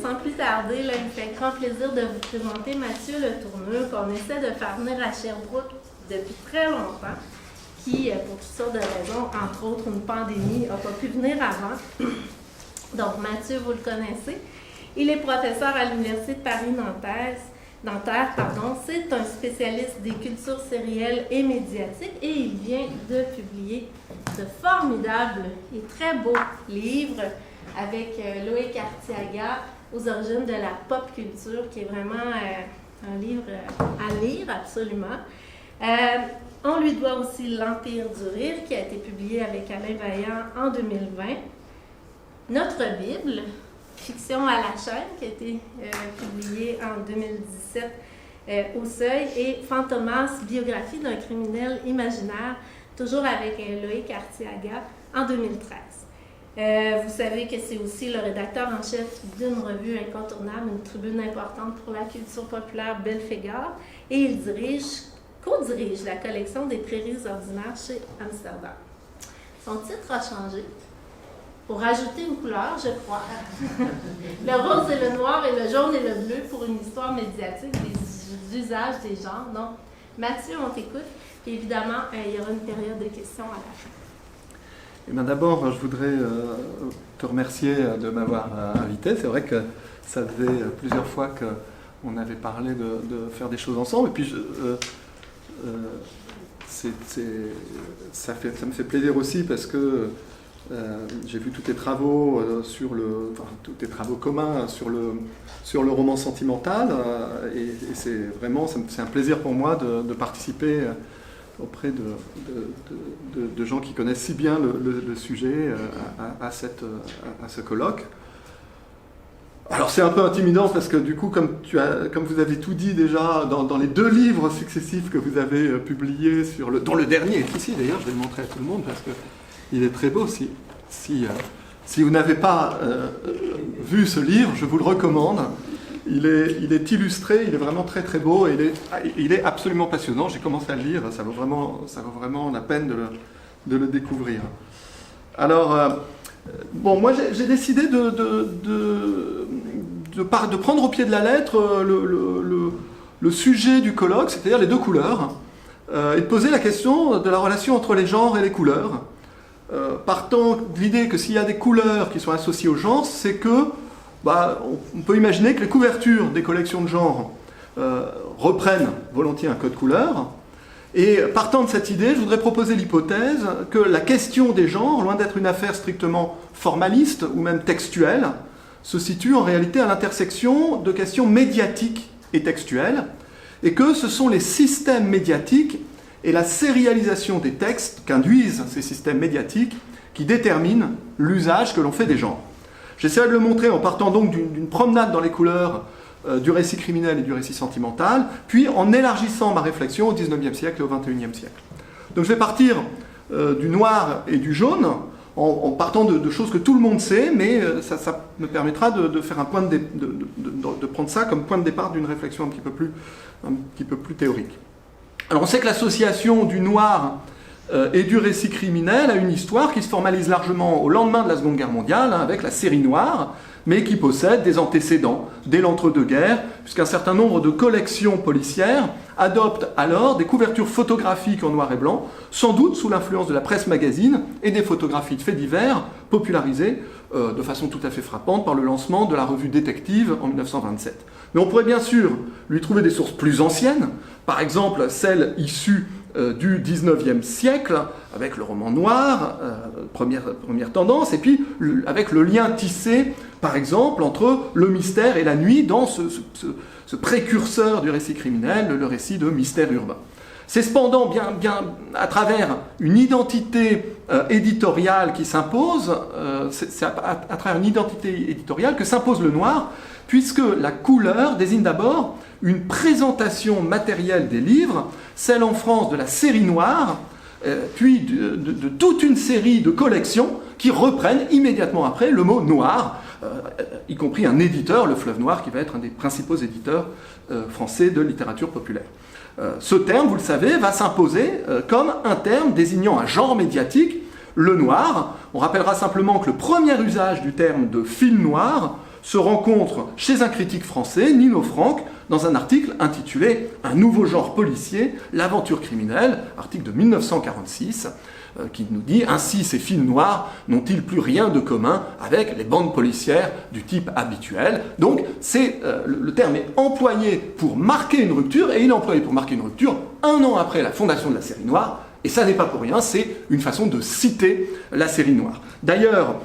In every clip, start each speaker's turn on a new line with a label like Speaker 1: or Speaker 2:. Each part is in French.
Speaker 1: Sans plus tarder, là, il me fait grand plaisir de vous présenter Mathieu Letourneux, qu'on essaie de faire venir à Sherbrooke depuis très longtemps, qui, pour toutes sortes de raisons, entre autres une pandémie, n'a pas pu venir avant. Donc, Mathieu, vous le connaissez. Il est professeur à l'Université de Paris-Nanterre. C'est un spécialiste des cultures sérielles et médiatiques et il vient de publier de formidables et très beaux livres avec Loïc Artiaga, Aux origines de la pop culture, qui est vraiment un livre à lire absolument. On lui doit aussi L'Empire du rire, qui a été publié avec Alain Vaillant en 2020. Notre Bible, Fiction à la chaîne, qui a été publiée en 2017 au Seuil, et Fantomas, biographie d'un criminel imaginaire, toujours avec Loïc Artiaga, en 2013. Vous savez que c'est aussi le rédacteur en chef d'une revue incontournable, une tribune importante pour la culture populaire, Belphégor, et il co-dirige la collection des Prairies ordinaires chez Amsterdam. Son titre a changé pour ajouter une couleur, je crois. Le rose et le noir et le jaune et le bleu pour une histoire médiatique des usages des genres. Donc, Mathieu, on t'écoute. Et évidemment, il y aura une période de questions à la fin.
Speaker 2: Eh bien, d'abord, je voudrais te remercier de m'avoir invité. C'est vrai que ça faisait plusieurs fois qu'on avait parlé de faire des choses ensemble. Et puis, ça me fait plaisir aussi parce que j'ai vu tous tes travaux tous tes travaux communs sur le roman sentimental. Et c'est un plaisir pour moi de participer auprès de gens qui connaissent si bien le sujet à ce colloque. Alors c'est un peu intimidant parce que du coup, comme vous avez tout dit déjà dans les 2 livres successifs que vous avez publiés, dont le dernier est ici d'ailleurs, je vais le montrer à tout le monde parce qu'il est très beau. Si vous n'avez pas vu ce livre, je vous le recommande. Il est illustré, il est vraiment très très beau, et il est absolument passionnant. J'ai commencé à le lire, ça vaut vraiment la peine de le découvrir. Alors, moi j'ai décidé de prendre au pied de la lettre le sujet du colloque, c'est-à-dire les 2 couleurs, et de poser la question de la relation entre les genres et les couleurs, partant de l'idée que s'il y a des couleurs qui sont associées aux genres, c'est que on peut imaginer que les couvertures des collections de genre reprennent volontiers un code couleur. Et partant de cette idée, je voudrais proposer l'hypothèse que la question des genres, loin d'être une affaire strictement formaliste ou même textuelle, se situe en réalité à l'intersection de questions médiatiques et textuelles, et que ce sont les systèmes médiatiques et la sérialisation des textes qu'induisent ces systèmes médiatiques qui déterminent l'usage que l'on fait des genres. J'essaierai de le montrer en partant donc d'une promenade dans les couleurs du récit criminel et du récit sentimental, puis en élargissant ma réflexion au XIXe siècle et au XXIe siècle. Donc je vais partir du noir et du jaune, en partant de choses que tout le monde sait, mais ça me permettra de faire de prendre ça comme point de départ d'une réflexion un petit peu plus théorique. Alors on sait que l'association du noir et du récit criminel a une histoire qui se formalise largement au lendemain de la Seconde Guerre mondiale, avec la série noire, mais qui possède des antécédents dès l'entre-deux-guerres, puisqu'un certain nombre de collections policières adoptent alors des couvertures photographiques en noir et blanc, sans doute sous l'influence de la presse magazine et des photographies de faits divers popularisées de façon tout à fait frappante par le lancement de la revue Détective en 1927. Mais on pourrait bien sûr lui trouver des sources plus anciennes, par exemple celles issues du XIXe siècle, avec le roman noir, première tendance, et puis avec le lien tissé, par exemple, entre le mystère et la nuit dans ce précurseur du récit criminel, le récit de Mystère urbain. C'est cependant bien à travers une identité éditoriale qui s'impose, c'est à travers une identité éditoriale que s'impose le noir, puisque la couleur désigne d'abord une présentation matérielle des livres, celle en France de la série noire, puis de toute une série de collections qui reprennent immédiatement après le mot noir, y compris un éditeur, le Fleuve Noir, qui va être un des principaux éditeurs français de littérature populaire. Ce terme, vous le savez, va s'imposer comme un terme désignant un genre médiatique, le noir. On rappellera simplement que le premier usage du terme de film noir se rencontre chez un critique français, Nino Franck, dans un article intitulé « Un nouveau genre policier, l'aventure criminelle », article de 1946, qui nous dit « Ainsi ces films noirs n'ont-ils plus rien de commun avec les bandes policières du type habituel ?» Donc le terme est employé pour marquer une rupture, et il est employé pour marquer une rupture 1 an après la fondation de la série noire, et ça n'est pas pour rien, c'est une façon de citer la série noire. D'ailleurs,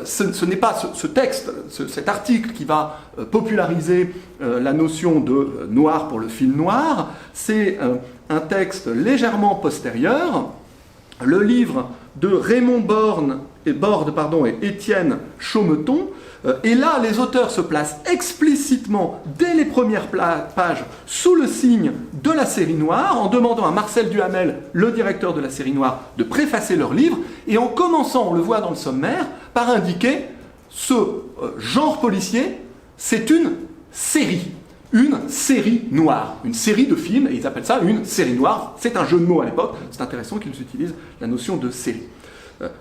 Speaker 2: ce n'est pas ce texte, cet article qui va populariser la notion de noir pour le film noir, c'est un texte légèrement postérieur, le livre de Raymond Borde et Étienne Chaumeton. Et là, les auteurs se placent explicitement, dès les premières pages, sous le signe de la série noire, en demandant à Marcel Duhamel, le directeur de la série noire, de préfacer leur livre, et en commençant, on le voit dans le sommaire, par indiquer ce genre policier, c'est une série noire, une série de films, et ils appellent ça une série noire. C'est un jeu de mots à l'époque, c'est intéressant qu'ils utilisent la notion de série.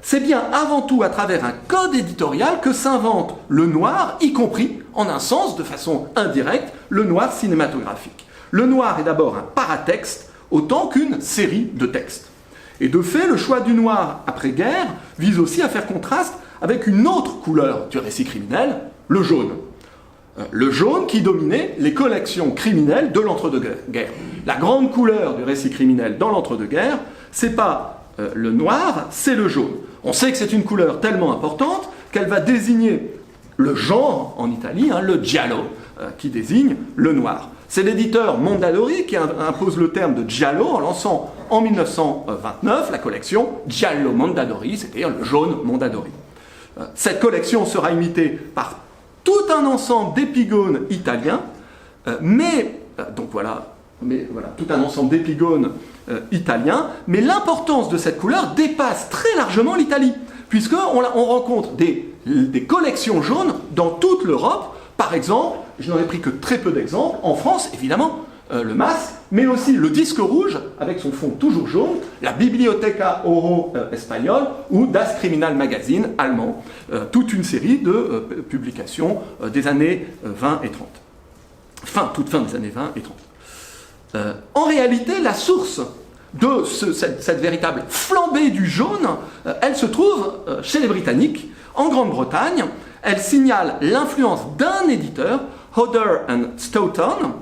Speaker 2: C'est bien avant tout à travers un code éditorial que s'invente le noir, y compris, en un sens, de façon indirecte, le noir cinématographique. Le noir est d'abord un paratexte, autant qu'une série de textes. Et de fait, le choix du noir après-guerre vise aussi à faire contraste avec une autre couleur du récit criminel, le jaune. Le jaune qui dominait les collections criminelles de l'entre-deux-guerres. La grande couleur du récit criminel dans l'entre-deux-guerres, c'est pas le noir, c'est le jaune. On sait que c'est une couleur tellement importante qu'elle va désigner le genre en Italie, le giallo, qui désigne le noir. C'est l'éditeur Mondadori qui impose le terme de giallo en lançant en 1929 la collection Giallo Mondadori, c'est-à-dire le jaune Mondadori. Cette collection sera imitée par tout un ensemble d'épigones italiens, tout un ensemble d'épigones italiens, mais l'importance de cette couleur dépasse très largement l'Italie, puisqu'on rencontre des collections jaunes dans toute l'Europe. Par exemple, je n'en ai pris que très peu d'exemples, en France, évidemment, le masque, mais aussi le disque rouge, avec son fond toujours jaune, la Biblioteca Oro espagnole, ou Das Criminal Magazine allemand, toute une série de publications des années 20 et 30. Toute fin des années 20 et 30. En réalité, la source de cette véritable flambée du jaune, elle se trouve chez les Britanniques, en Grande-Bretagne. Elle signale l'influence d'un éditeur, Hodder & Stoughton,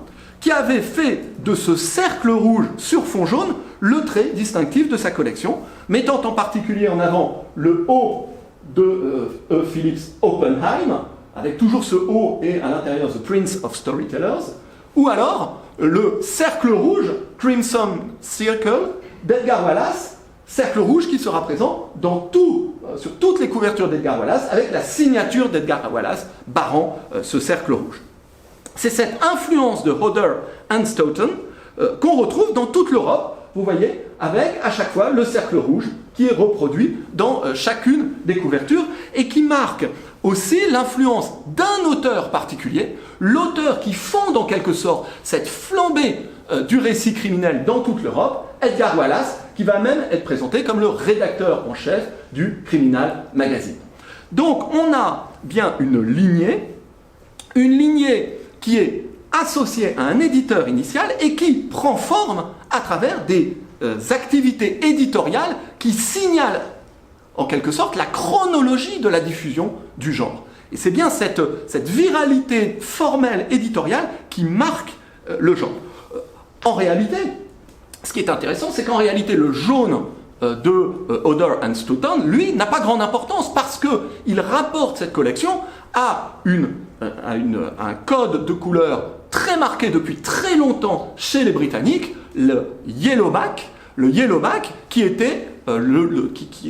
Speaker 2: qui avait fait de ce cercle rouge sur fond jaune le trait distinctif de sa collection, mettant en particulier en avant le O de E. Phillips Oppenheim, avec toujours ce O et à l'intérieur The Prince of Storytellers, ou alors le cercle rouge, Crimson Circle, d'Edgar Wallace, cercle rouge qui sera présent sur toutes les couvertures d'Edgar Wallace, avec la signature d'Edgar Wallace barrant ce cercle rouge. C'est cette influence de Hodder & Stoughton qu'on retrouve dans toute l'Europe, vous voyez, avec à chaque fois le cercle rouge qui est reproduit dans chacune des couvertures et qui marque aussi l'influence d'un auteur particulier, l'auteur qui fonde en quelque sorte cette flambée du récit criminel dans toute l'Europe, Edgar Wallace, qui va même être présenté comme le rédacteur en chef du Criminal Magazine. Donc on a bien une lignée qui est associée à un éditeur initial et qui prend forme à travers des activités éditoriales qui signalent en quelque sorte la chronologie de la diffusion du genre. Et c'est bien cette viralité formelle éditoriale qui marque le genre. En réalité, ce qui est intéressant, c'est qu'en réalité, le jaune de Hodder & Stoughton, lui, n'a pas grande importance parce qu'il rapporte cette collection à un code de couleur très marqué depuis très longtemps chez les Britanniques, le yellowback qui était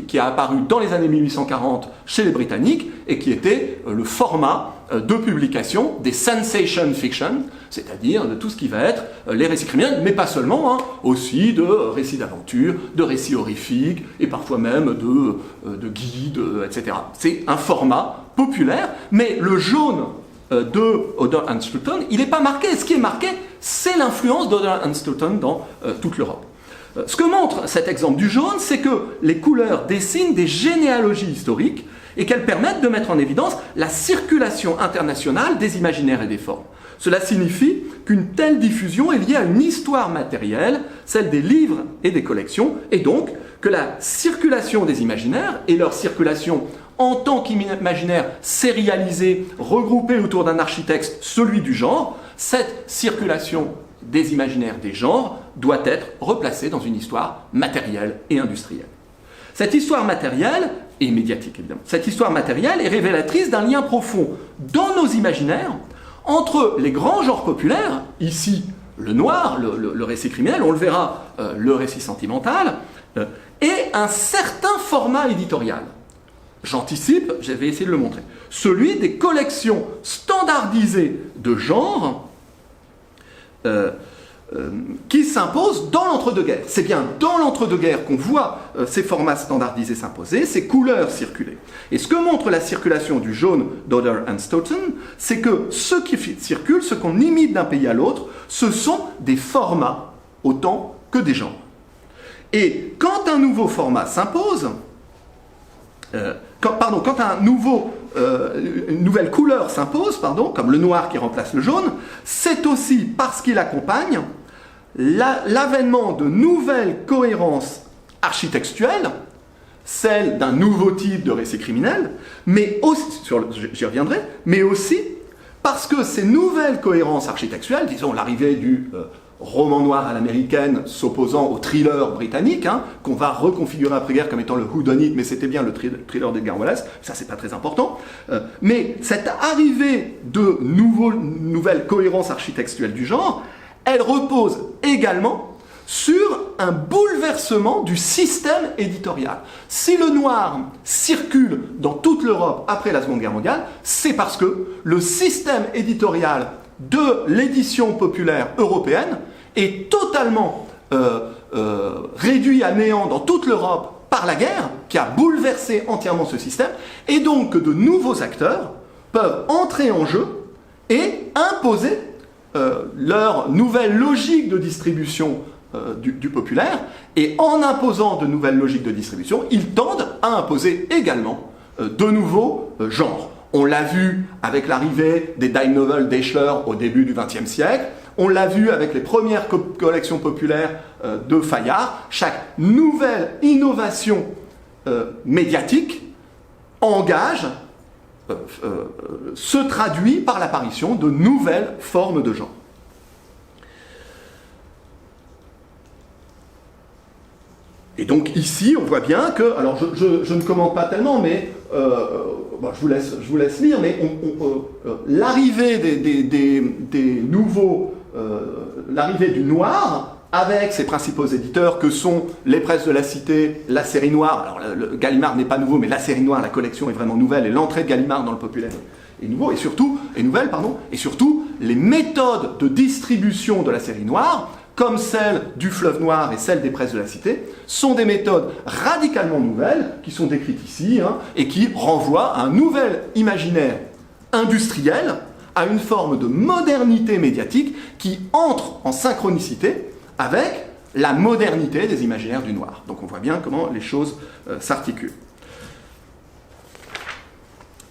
Speaker 2: qui a apparu dans les années 1840 chez les Britanniques et qui était le format de publication des sensation fiction, c'est-à-dire de tout ce qui va être les récits criminels, mais pas seulement, aussi de récits d'aventure, de récits horrifiques et parfois même de guides, etc. C'est un format populaire, mais le jaune de Hodder & Stoughton, il n'est pas marqué. Ce qui est marqué, c'est l'influence d'Hodder & Stoughton dans toute l'Europe. Ce que montre cet exemple du jaune, c'est que les couleurs dessinent des généalogies historiques et qu'elles permettent de mettre en évidence la circulation internationale des imaginaires et des formes. Cela signifie qu'une telle diffusion est liée à une histoire matérielle, celle des livres et des collections, et donc que la circulation des imaginaires et leur circulation en tant qu'imaginaire sérialisé, regroupé autour d'un architecte, celui du genre, cette circulation des imaginaires des genres doit être replacée dans une histoire matérielle et industrielle. Cette histoire matérielle, et médiatique évidemment, cette histoire matérielle est révélatrice d'un lien profond dans nos imaginaires entre les grands genres populaires, ici le noir, le récit criminel, on le verra, le récit sentimental, et un certain format éditorial. J'anticipe, je vais essayer de le montrer. Celui des collections standardisées de genre qui s'imposent dans l'entre-deux-guerres. C'est bien dans l'entre-deux-guerres qu'on voit ces formats standardisés s'imposer, ces couleurs circuler. Et ce que montre la circulation du jaune d'Oder and Stoughton, c'est que ce qui circule, ce qu'on imite d'un pays à l'autre, ce sont des formats autant que des genres. Et quand un nouveau format s'impose, quand une nouvelle couleur s'impose, comme le noir qui remplace le jaune, c'est aussi parce qu'il accompagne l'avènement de nouvelles cohérences architectuelles, celle d'un nouveau type de récit criminel, mais aussi, j'y reviendrai, mais aussi parce que ces nouvelles cohérences architectuelles, disons l'arrivée du roman noir à l'américaine s'opposant au thriller britannique, qu'on va reconfigurer après-guerre comme étant le whodunit, mais c'était bien le thriller d'Edgar Wallace, ça c'est pas très important. Mais cette arrivée de nouvelles cohérences architectuelles du genre, elle repose également sur un bouleversement du système éditorial. Si le noir circule dans toute l'Europe après la Seconde Guerre mondiale, c'est parce que le système éditorial de l'édition populaire européenne est totalement réduit à néant dans toute l'Europe par la guerre, qui a bouleversé entièrement ce système, et donc que de nouveaux acteurs peuvent entrer en jeu et imposer leur nouvelle logique de distribution du populaire, et en imposant de nouvelles logiques de distribution, ils tendent à imposer également de nouveaux genres. On l'a vu avec l'arrivée des dime novels d'Eichler au début du XXe siècle, on l'a vu avec les premières collections populaires de Fayard. Chaque nouvelle innovation médiatique engage, se traduit par l'apparition de nouvelles formes de genre. Et donc ici, on voit bien que, alors je ne commente pas tellement, mais bon, je vous laisse lire, mais l'arrivée des nouveaux, l'arrivée du noir, avec ses principaux éditeurs que sont les presses de la Cité, la série noire, alors le Gallimard n'est pas nouveau, mais la série noire, la collection est vraiment nouvelle, et l'entrée de Gallimard dans le populaire est nouveau, et nouvelle, et surtout les méthodes de distribution de la série noire, comme celle du Fleuve Noir et celle des presses de la Cité, sont des méthodes radicalement nouvelles, qui sont décrites ici, et qui renvoient à un nouvel imaginaire industriel, à une forme de modernité médiatique qui entre en synchronicité avec la modernité des imaginaires du noir. Donc on voit bien comment les choses s'articulent.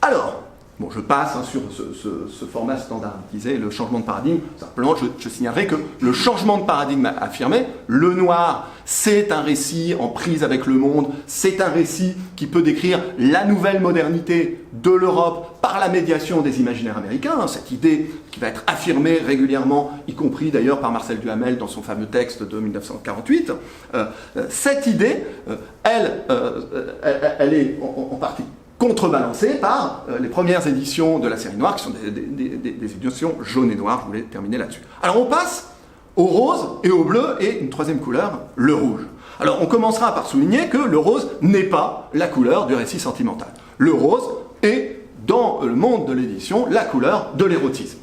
Speaker 2: Alors, bon, je passe sur ce format standardisé, le changement de paradigme. Simplement, je signalerai que le changement de paradigme affirmé, le noir, c'est un récit en prise avec le monde, c'est un récit qui peut décrire la nouvelle modernité de l'Europe par la médiation des imaginaires américains, cette idée qui va être affirmée régulièrement, y compris d'ailleurs par Marcel Duhamel dans son fameux texte de 1948. Cette idée, elle est en partie contrebalancée par les premières éditions de la série noire, qui sont des éditions jaunes et noires. Je voulais terminer là-dessus. Alors on passe au rose et au bleu, et une troisième couleur, le rouge. Alors on commencera par souligner que le rose n'est pas la couleur du récit sentimental. Le rose est, dans le monde de l'édition, la couleur de l'érotisme.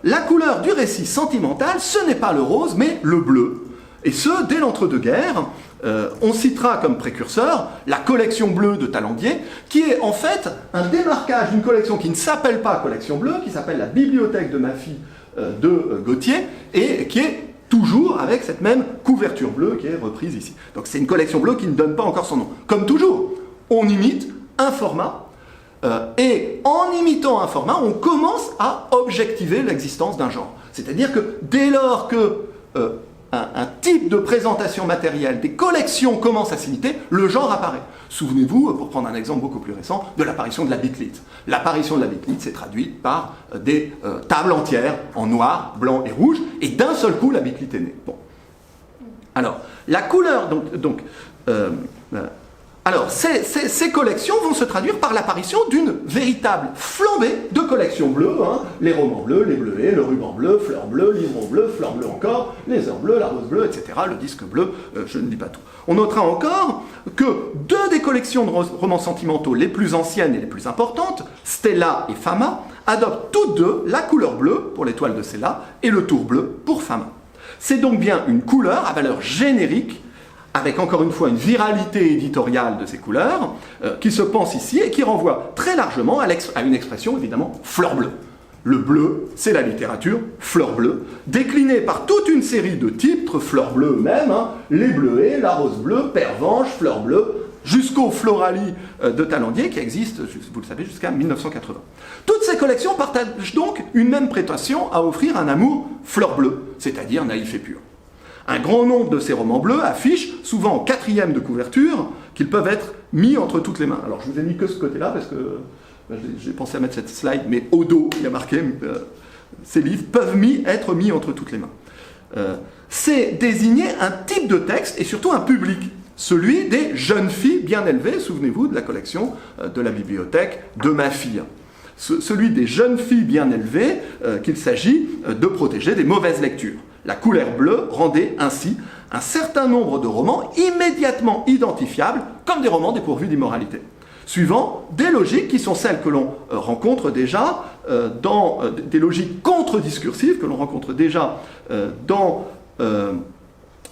Speaker 2: La couleur du récit sentimental, ce n'est pas le rose, mais le bleu. Et ce, dès l'entre-deux-guerres. On citera comme précurseur la collection bleue de Talandier, qui est en fait un démarquage d'une collection qui ne s'appelle pas collection bleue, qui s'appelle la bibliothèque de ma fille de Gautier, et qui est toujours avec cette même couverture bleue qui est reprise ici. Donc c'est une collection bleue qui ne donne pas encore son nom. Comme toujours, on imite un format Et en imitant un format, on commence à objectiver l'existence d'un genre. C'est-à-dire que dès lors que un type de présentation matérielle, des collections commencent à s'imiter, le genre apparaît. Souvenez-vous, pour prendre un exemple beaucoup plus récent, de l'apparition de la bitlite. L'apparition de la bitlite s'est traduite par des tables entières en noir, blanc et rouge, et d'un seul coup, la bitlite est née. Bon. Alors, la couleur, alors, ces collections vont se traduire par l'apparition d'une véritable flambée de collections bleues, hein, les romans bleus, les bleuets, le ruban bleu, fleurs bleues, livre bleu, fleurs bleues encore, les heures bleues, la rose bleue, etc., le disque bleu, je ne dis pas tout. On notera encore que deux des collections de romans sentimentaux les plus anciennes et les plus importantes, Stella et Fama, adoptent toutes deux la couleur bleue pour l'étoile de Stella et le tour bleu pour Fama. C'est donc bien une couleur à valeur générique, avec encore une fois une viralité éditoriale de ces couleurs, qui se pense ici et qui renvoie très largement à une expression évidemment fleur bleue. Le bleu, c'est la littérature, fleur bleue, déclinée par toute une série de titres, fleurs bleues eux-mêmes, hein, les bleuets, la rose bleue, pervenche, fleur bleue, jusqu'au Floralie de Talandier qui existe, vous le savez, jusqu'à 1980. Toutes ces collections partagent donc une même prétention à offrir un amour fleur bleue, c'est-à-dire naïf et pur. Un grand nombre de ces romans bleus affichent, souvent en quatrième de couverture, qu'ils peuvent être mis entre toutes les mains. Alors je vous ai mis que ce côté-là parce que j'ai pensé à mettre cette slide, mais au dos, il y a marqué ces livres peuvent être mis entre toutes les mains. C'est désigner un type de texte et surtout un public, celui des jeunes filles bien élevées, souvenez-vous de la collection de la bibliothèque de ma fille. Celui des jeunes filles bien élevées qu'il s'agit de protéger des mauvaises lectures. La couleur bleue rendait ainsi un certain nombre de romans immédiatement identifiables comme des romans dépourvus d'immoralité, suivant des logiques qui sont celles que l'on rencontre déjà dans des logiques contre-discursives que l'on rencontre déjà dans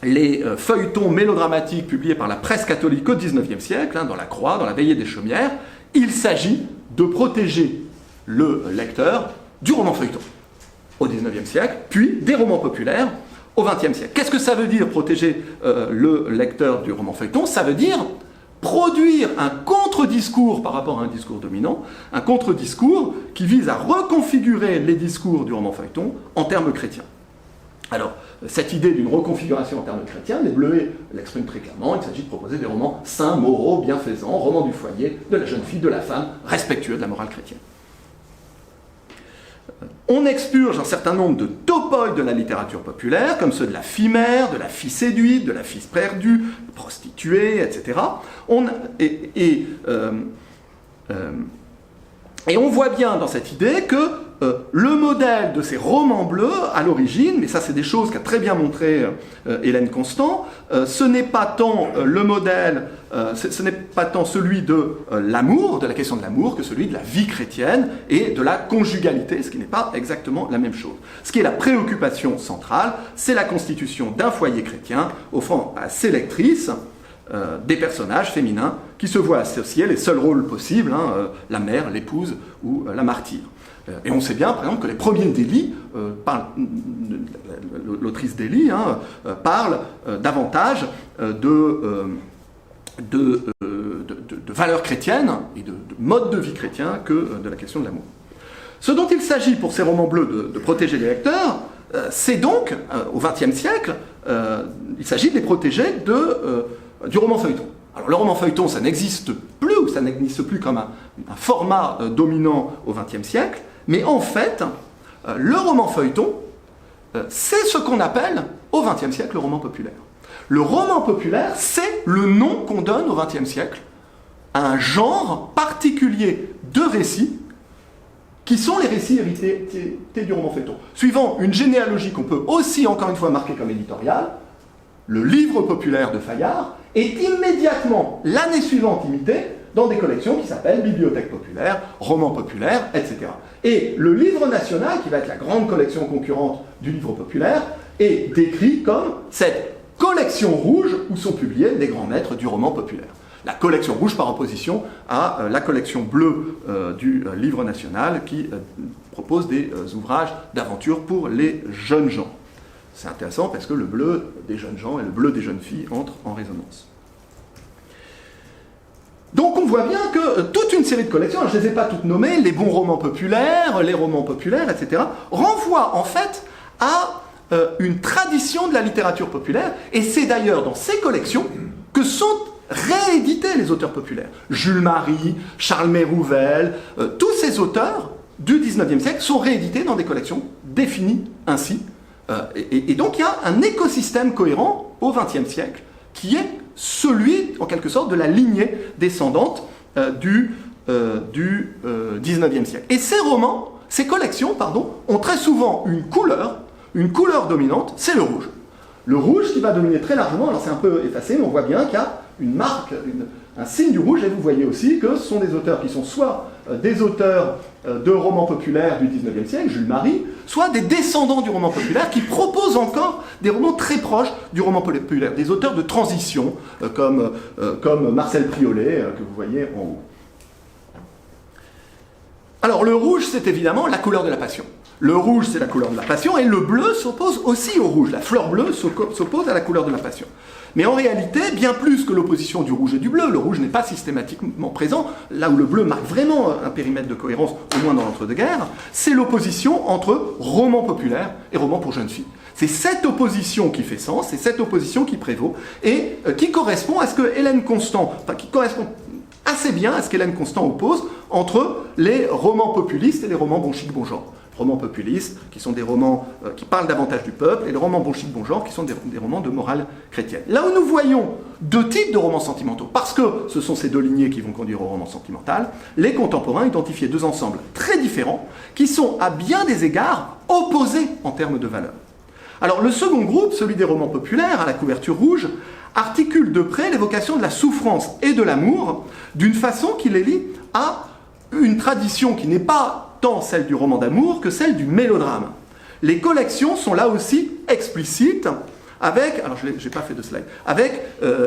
Speaker 2: les feuilletons mélodramatiques publiés par la presse catholique au XIXe siècle, hein, dans La Croix, dans La Veillée des Chaumières. Il s'agit de protéger le lecteur du roman feuilleton au XIXe siècle, puis des romans populaires au XXe siècle. Qu'est-ce que ça veut dire protéger le lecteur du roman feuilleton? Ça veut dire produire un contre-discours par rapport à un discours dominant, un contre-discours qui vise à reconfigurer les discours du roman feuilleton en termes chrétiens. Alors, cette idée d'une reconfiguration en termes chrétiens, les Bleuets l'expriment très clairement. Il s'agit de proposer des romans sains, moraux, bienfaisants, romans du foyer, de la jeune fille, de la femme, respectueux de la morale chrétienne. On expurge un certain nombre de topoïdes de la littérature populaire, comme ceux de la fille mère, de la fille séduite, de la fille perdue, prostituée, etc. Et on voit bien dans cette idée que le modèle de ces romans bleus, à l'origine, mais ça c'est des choses qu'a très bien montré Hélène Constant, ce n'est pas tant le modèle, ce n'est pas tant celui de l'amour, de la question de l'amour, que celui de la vie chrétienne et de la conjugalité, ce qui n'est pas exactement la même chose. Ce qui est la préoccupation centrale, c'est la constitution d'un foyer chrétien, offrant à ses lectrices des personnages féminins qui se voient associer les seuls rôles possibles, hein, la mère, l'épouse ou la martyre. Et on sait bien, par exemple, que les premiers d'Élie, l'autrice d'Élie, hein, parle davantage de valeurs chrétiennes et de mode de vie chrétien que de la question de l'amour. Ce dont il s'agit pour ces romans bleus de protéger les lecteurs, c'est donc, au XXe siècle, il s'agit de les protéger du roman feuilleton. Alors le roman feuilleton, ça n'existe plus, ou ça n'existe plus comme un format dominant au XXe siècle, mais en fait, le roman feuilleton, c'est ce qu'on appelle au XXe siècle le roman populaire. Le roman populaire, c'est le nom qu'on donne au XXe siècle à un genre particulier de récits qui sont les récits hérités du roman feuilleton. Suivant une généalogie qu'on peut aussi, encore une fois, marquer comme éditoriale, le livre populaire de Fayard est immédiatement, l'année suivante, imité dans des collections qui s'appellent Bibliothèque populaire, Romans populaires, etc. Et le livre national, qui va être la grande collection concurrente du livre populaire, est décrit comme cette collection rouge où sont publiés les grands maîtres du roman populaire. La collection rouge par opposition à la collection bleue du livre national qui propose des ouvrages d'aventure pour les jeunes gens. C'est intéressant parce que le bleu des jeunes gens et le bleu des jeunes filles entrent en résonance. Donc on voit bien que toute une série de collections, je ne les ai pas toutes nommées, les bons romans populaires, les romans populaires, etc., renvoient en fait à une tradition de la littérature populaire, et c'est d'ailleurs dans ces collections que sont réédités les auteurs populaires. Jules Marie, Charles Mérouvel, tous ces auteurs du XIXe siècle sont réédités dans des collections définies ainsi. Et donc il y a un écosystème cohérent au XXe siècle qui est celui, en quelque sorte, de la lignée descendante du XIXe siècle. Et ces romans, ces collections, pardon, ont très souvent une couleur dominante, c'est le rouge. Le rouge qui va dominer très largement, alors c'est un peu effacé, mais on voit bien qu'il y a une marque, un signe du rouge, et vous voyez aussi que ce sont des auteurs qui sont soit des auteurs de romans populaires du XIXe siècle, Jules Marie, soit des descendants du roman populaire qui proposent encore des romans très proches du roman populaire, des auteurs de transition, comme Marcel Priolet, que vous voyez en haut. Alors le rouge, c'est évidemment la couleur de la passion. Le rouge, c'est la couleur de la passion, et le bleu s'oppose aussi au rouge. La fleur bleue s'oppose à la couleur de la passion. Mais en réalité, bien plus que l'opposition du rouge et du bleu, le rouge n'est pas systématiquement présent, là où le bleu marque vraiment un périmètre de cohérence, au moins dans l'entre-deux-guerres, c'est l'opposition entre roman populaire et roman pour jeunes filles. C'est cette opposition qui fait sens, c'est cette opposition qui prévaut, et qui correspond à ce que Hélène Constant, qui correspond assez bien à ce qu'Hélène Constant oppose entre les romans populistes et les romans bon chic, bon genre. Romans populistes, qui sont des romans qui parlent davantage du peuple, et les romans bon chic, bon genre, qui sont des romans de morale chrétienne. Là où nous voyons deux types de romans sentimentaux, parce que ce sont ces deux lignées qui vont conduire au roman sentimental, les contemporains identifiaient deux ensembles très différents, qui sont à bien des égards opposés en termes de valeur. Alors le second groupe, celui des romans populaires, à la couverture rouge, articule de près l'évocation de la souffrance et de l'amour, d'une façon qui les lie à une tradition qui n'est pas tant celle du roman d'amour que celle du mélodrame. Les collections sont là aussi explicites, avec, alors je n'ai pas fait de slide, avec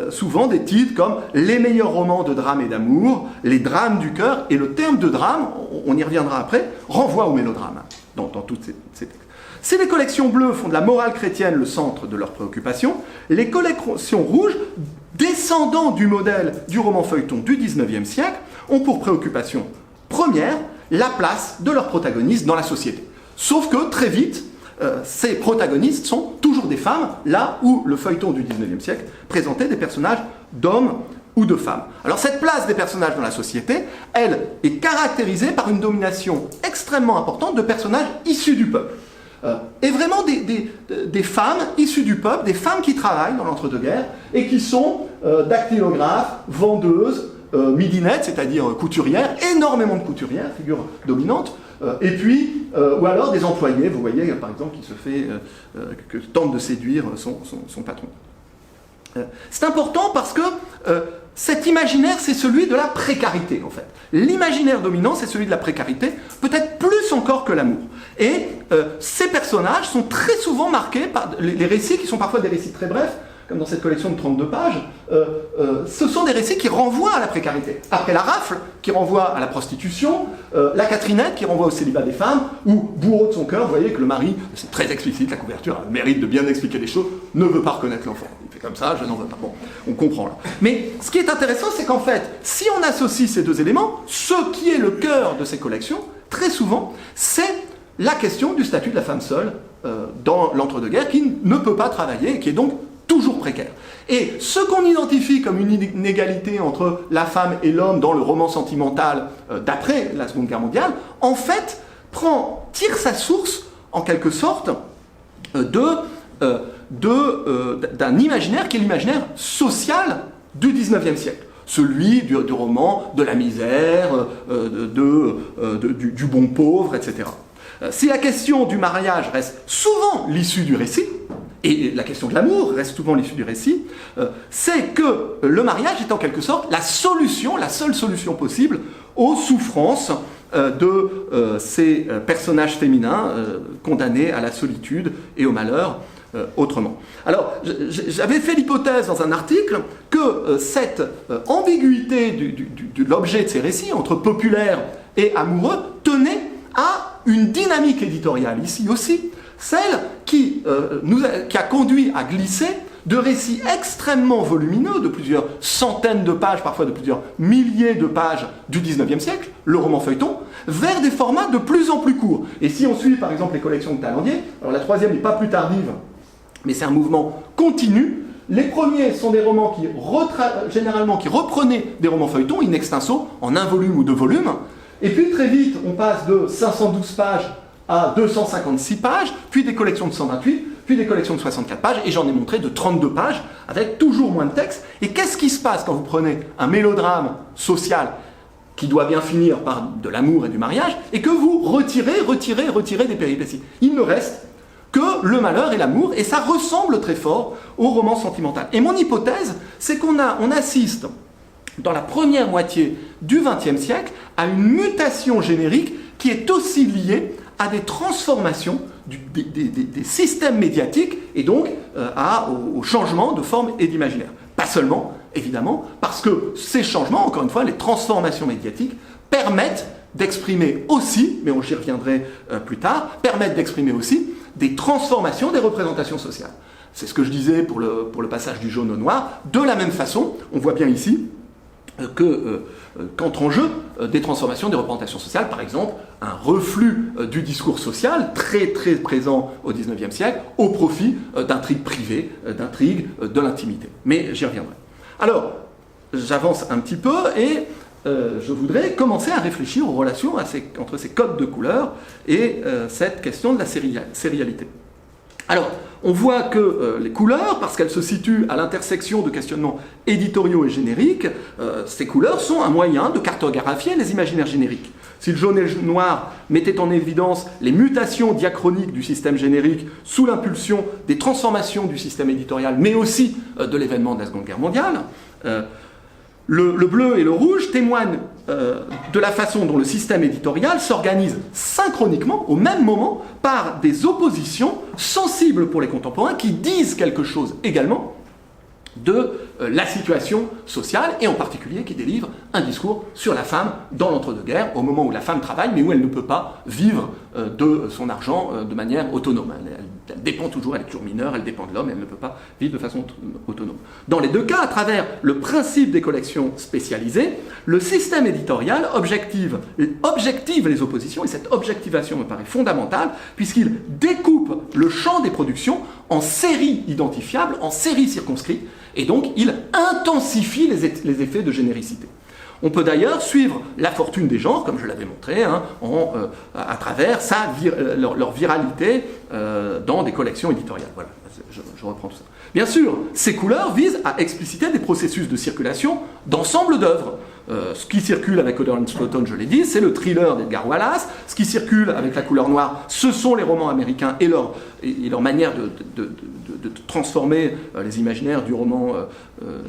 Speaker 2: souvent des titres comme « Les meilleurs romans de drame et d'amour »,« Les drames du cœur », et le terme de drame, on y reviendra après, renvoie au mélodrame dans toutes ces textes. Si les collections bleues font de la morale chrétienne le centre de leurs préoccupations, les collections rouges, descendant du modèle du roman feuilleton du XIXe siècle, ont pour préoccupation première la place de leurs protagonistes dans la société. Sauf que, très vite, ces protagonistes sont toujours des femmes, là où le feuilleton du XIXe siècle présentait des personnages d'hommes ou de femmes. Alors cette place des personnages dans la société, elle est caractérisée par une domination extrêmement importante de personnages issus du peuple. Et vraiment des femmes issues du peuple, des femmes qui travaillent dans l'entre-deux-guerres et qui sont dactylographes, vendeuses, midinettes, c'est-à-dire couturières, énormément de couturières, figure dominante, et puis, ou alors des employés, vous voyez par exemple qui se fait, que tente de séduire son patron. C'est important parce que cet imaginaire, c'est celui de la précarité, en fait. L'imaginaire dominant, c'est celui de la précarité, peut-être plus encore que l'amour. Et ces personnages sont très souvent marqués par les récits, qui sont parfois des récits très brefs, comme dans cette collection de 32 pages, ce sont des récits qui renvoient à la précarité. Après la rafle, qui renvoie à la prostitution, la Catherinette, qui renvoie au célibat des femmes, ou bourreau de son cœur, vous voyez que le mari, c'est très explicite, la couverture a le mérite de bien expliquer les choses, ne veut pas reconnaître l'enfant. Il fait comme ça, je n'en veux pas. Bon, on comprend là. Mais ce qui est intéressant, c'est qu'en fait, si on associe ces deux éléments, ce qui est le cœur de ces collections, très souvent, c'est la question du statut de la femme seule dans l'entre-deux-guerres, qui ne peut pas travailler et qui est donc toujours précaire. Et ce qu'on identifie comme une inégalité entre la femme et l'homme dans le roman sentimental d'après la Seconde Guerre mondiale, en fait, tire sa source, en quelque sorte, d'un imaginaire qui est l'imaginaire social du XIXe siècle. Celui du roman de la misère, du bon pauvre, etc. Si la question du mariage reste souvent l'issue du récit, et la question de l'amour reste souvent l'issue du récit, c'est que le mariage est en quelque sorte la solution, la seule solution possible aux souffrances de ces personnages féminins condamnés à la solitude et au malheur autrement. Alors, j'avais fait l'hypothèse dans un article que cette ambiguïté de l'objet de ces récits, entre populaire et amoureux, tenait à une dynamique éditoriale ici aussi, celle qui a conduit à glisser de récits extrêmement volumineux, de plusieurs centaines de pages, parfois de plusieurs milliers de pages du 19e siècle, le roman feuilleton, vers des formats de plus en plus courts. Et si on suit par exemple les collections de Talandier, alors la troisième n'est pas plus tardive, mais c'est un mouvement continu. Les premiers sont des romans qui, généralement, qui reprenaient des romans feuilletons, in extenso, en un volume ou deux volumes. Et puis très vite, on passe de 512 pages à 256 pages, puis des collections de 128, puis des collections de 64 pages, et j'en ai montré de 32 pages, avec toujours moins de texte. Et qu'est-ce qui se passe quand vous prenez un mélodrame social qui doit bien finir par de l'amour et du mariage, et que vous retirez des péripéties? Il ne reste que le malheur et l'amour, et ça ressemble très fort au roman sentimental. Et mon hypothèse, c'est qu'on assiste, dans la première moitié du XXe siècle, à une mutation générique qui est aussi liée à des transformations des systèmes médiatiques, et donc au changement de forme et d'imaginaire. Pas seulement, évidemment, parce que ces changements, encore une fois, les transformations médiatiques, permettent d'exprimer aussi, mais j'y reviendrai plus tard, permettent d'exprimer aussi des transformations des représentations sociales. C'est ce que je disais pour le passage du jaune au noir. De la même façon, on voit bien ici qu'entrent en jeu des transformations des représentations sociales, par exemple un reflux du discours social très très présent au XIXe siècle au profit d'intrigues privées, d'intrigues de l'intimité. Mais j'y reviendrai. Alors, j'avance un petit peu et je voudrais commencer à réfléchir aux relations entre ces codes de couleurs et cette question de la sérialité. Alors, on voit que les couleurs, parce qu'elles se situent à l'intersection de questionnements éditoriaux et génériques, ces couleurs sont un moyen de cartographier les imaginaires génériques. Si le jaune et le noir mettaient en évidence les mutations diachroniques du système générique sous l'impulsion des transformations du système éditorial, mais aussi de l'événement de la Seconde Guerre mondiale, le bleu et le rouge témoignent de la façon dont le système éditorial s'organise synchroniquement, au même moment, par des oppositions sensibles pour les contemporains qui disent quelque chose également de la situation sociale, et en particulier qui délivre un discours sur la femme dans l'entre-deux-guerres, au moment où la femme travaille, mais où elle ne peut pas vivre de son argent de manière autonome. Elle dépend toujours, elle est toujours mineure, elle dépend de l'homme, elle ne peut pas vivre de façon autonome. Dans les deux cas, à travers le principe des collections spécialisées, le système éditorial objective les oppositions, et cette objectivation me paraît fondamentale, puisqu'il découpe le champ des productions en séries identifiables, en séries circonscrites, et donc il intensifie les effets de généricité. On peut d'ailleurs suivre la fortune des genres, comme je l'avais montré, à travers leur viralité dans des collections éditoriales. Voilà, je reprends tout ça. Bien sûr, ces couleurs visent à expliciter des processus de circulation d'ensemble d'œuvres. Ce qui circule avec Odell and Stoughton, je l'ai dit, c'est le thriller d'Edgar Wallace. Ce qui circule avec la couleur noire, ce sont les romans américains et leur manière de transformer les imaginaires du roman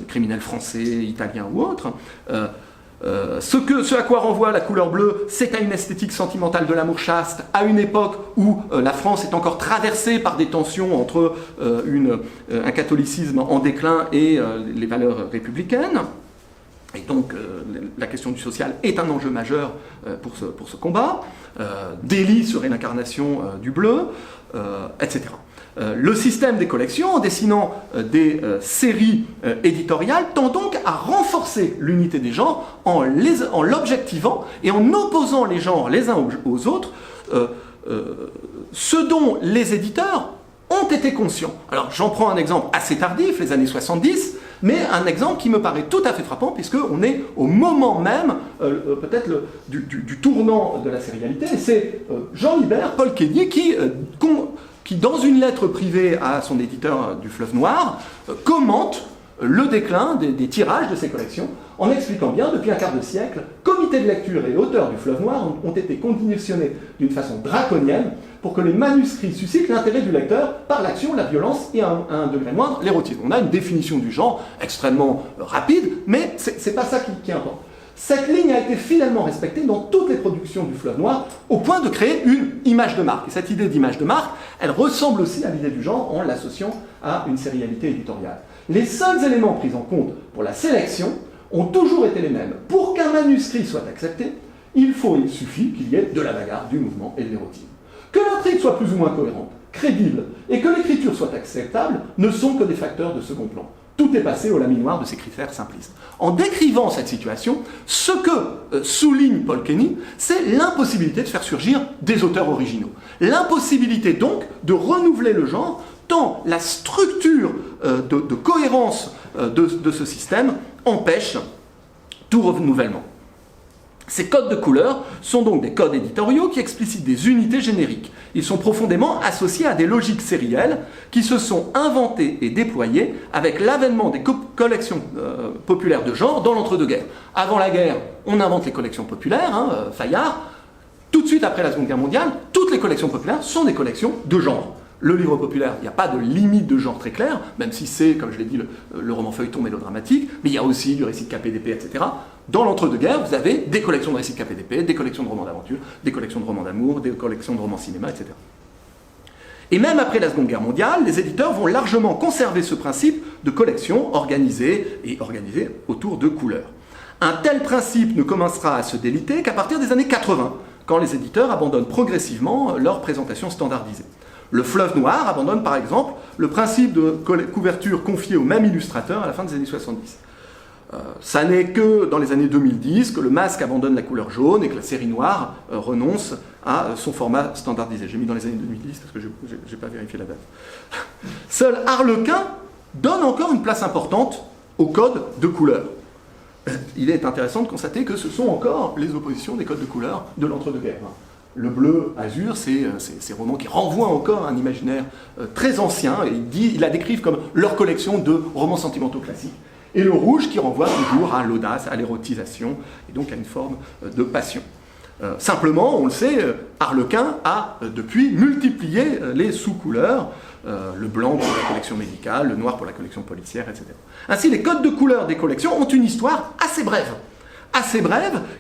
Speaker 2: criminel français, italien ou autre. Ce à quoi renvoie la couleur bleue, c'est à une esthétique sentimentale de l'amour chaste, à une époque où la France est encore traversée par des tensions entre un catholicisme en déclin et les valeurs républicaines. Et donc la question du social est un enjeu majeur pour ce combat. Delhi serait l'incarnation du bleu, etc. Le système des collections, en dessinant des séries éditoriales, tend donc à renforcer l'unité des genres en l'objectivant et en opposant les genres les uns aux autres, ce dont les éditeurs ont été conscients. Alors j'en prends un exemple assez tardif, les années 70, mais un exemple qui me paraît tout à fait frappant, puisqu'on est au moment même, peut-être, du tournant de la sérialité. C'est Jean Libert, Paul Kédier, qui, dans une lettre privée à son éditeur du Fleuve Noir, commente le déclin des tirages de ces collections, en expliquant bien, depuis un quart de siècle, comité de lecture et auteurs du Fleuve Noir ont été conditionnés d'une façon draconienne pour que les manuscrits suscitent l'intérêt du lecteur par l'action, la violence et, à un degré moindre, l'érotisme. On a une définition du genre extrêmement rapide, mais c'est pas ça qui importe. Cette ligne a été fidèlement respectée dans toutes les productions du Fleuve Noir, au point de créer une image de marque. Et cette idée d'image de marque, elle ressemble aussi à l'idée du genre en l'associant à une sérialité éditoriale. Les seuls éléments pris en compte pour la sélection ont toujours été les mêmes. Pour qu'un manuscrit soit accepté, il suffit qu'il y ait de la bagarre, du mouvement et de l'érotisme. Que l'intrigue soit plus ou moins cohérente, crédible et que l'écriture soit acceptable ne sont que des facteurs de second plan. Tout est passé au laminoir de ces critères simplistes. En décrivant cette situation, ce que souligne Paul Kenny, c'est l'impossibilité de faire surgir des auteurs originaux. L'impossibilité donc de renouveler le genre, tant la structure de cohérence de ce système empêche tout renouvellement. Ces codes de couleurs sont donc des codes éditoriaux qui explicitent des unités génériques. Ils sont profondément associés à des logiques sérielles qui se sont inventées et déployées avec l'avènement des collections populaires de genre dans l'entre-deux-guerres. Avant la guerre, on invente les collections populaires, Fayard. Tout de suite après la Seconde Guerre mondiale, toutes les collections populaires sont des collections de genre. Le livre populaire, il n'y a pas de limite de genre très claire, même si c'est, comme je l'ai dit, le roman feuilleton mélodramatique, mais il y a aussi du récit de KPDP, etc. Dans l'entre-deux-guerres, vous avez des collections de récits de KPDP, des collections de romans d'aventure, des collections de romans d'amour, des collections de romans cinéma, etc. Et même après la Seconde Guerre mondiale, les éditeurs vont largement conserver ce principe de collection organisée autour de couleurs. Un tel principe ne commencera à se déliter qu'à partir des années 80, quand les éditeurs abandonnent progressivement leur présentation standardisée. Le Fleuve Noir abandonne par exemple le principe de couverture confiée au même illustrateur à la fin des années 70. Ça n'est que dans les années 2010 que le Masque abandonne la couleur jaune et que la série noire renonce à son format standardisé. J'ai mis dans les années 2010 parce que je n'ai pas vérifié la date. Seul Harlequin donne encore une place importante au code de couleur. Il est intéressant de constater que ce sont encore les oppositions des codes de couleur de l'entre-deux-guerres. Le bleu azur, c'est ces romans qui renvoient encore à un imaginaire très ancien, et il la décrivent comme leur collection de romans sentimentaux classiques. Et le rouge qui renvoie toujours à l'audace, à l'érotisation, et donc à une forme de passion. Simplement, on le sait, Harlequin a depuis multiplié les sous-couleurs, le blanc pour la collection médicale, le noir pour la collection policière, etc. Ainsi, les codes de couleurs des collections ont une histoire assez brève,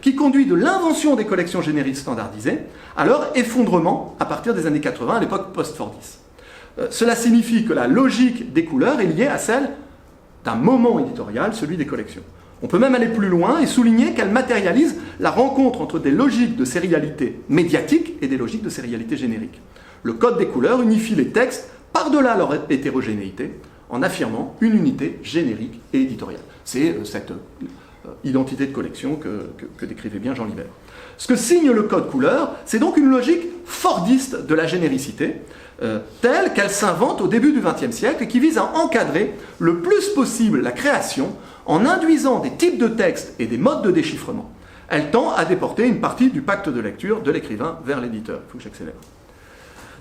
Speaker 2: qui conduit de l'invention des collections génériques standardisées à leur effondrement à partir des années 80, à l'époque post-Fordiste. Cela signifie que la logique des couleurs est liée à celle d'un moment éditorial, celui des collections. On peut même aller plus loin et souligner qu'elle matérialise la rencontre entre des logiques de sérialité médiatique et des logiques de sérialité générique. Le code des couleurs unifie les textes par-delà leur hétérogénéité en affirmant une unité générique et éditoriale. C'est cette identité de collection que décrivait bien Jean Libert. Ce que signe le code couleur, c'est donc une logique fordiste de la généricité, telle qu'elle s'invente au début du XXe siècle et qui vise à encadrer le plus possible la création en induisant des types de textes et des modes de déchiffrement. Elle tend à déporter une partie du pacte de lecture de l'écrivain vers l'éditeur. Il faut que j'accélère.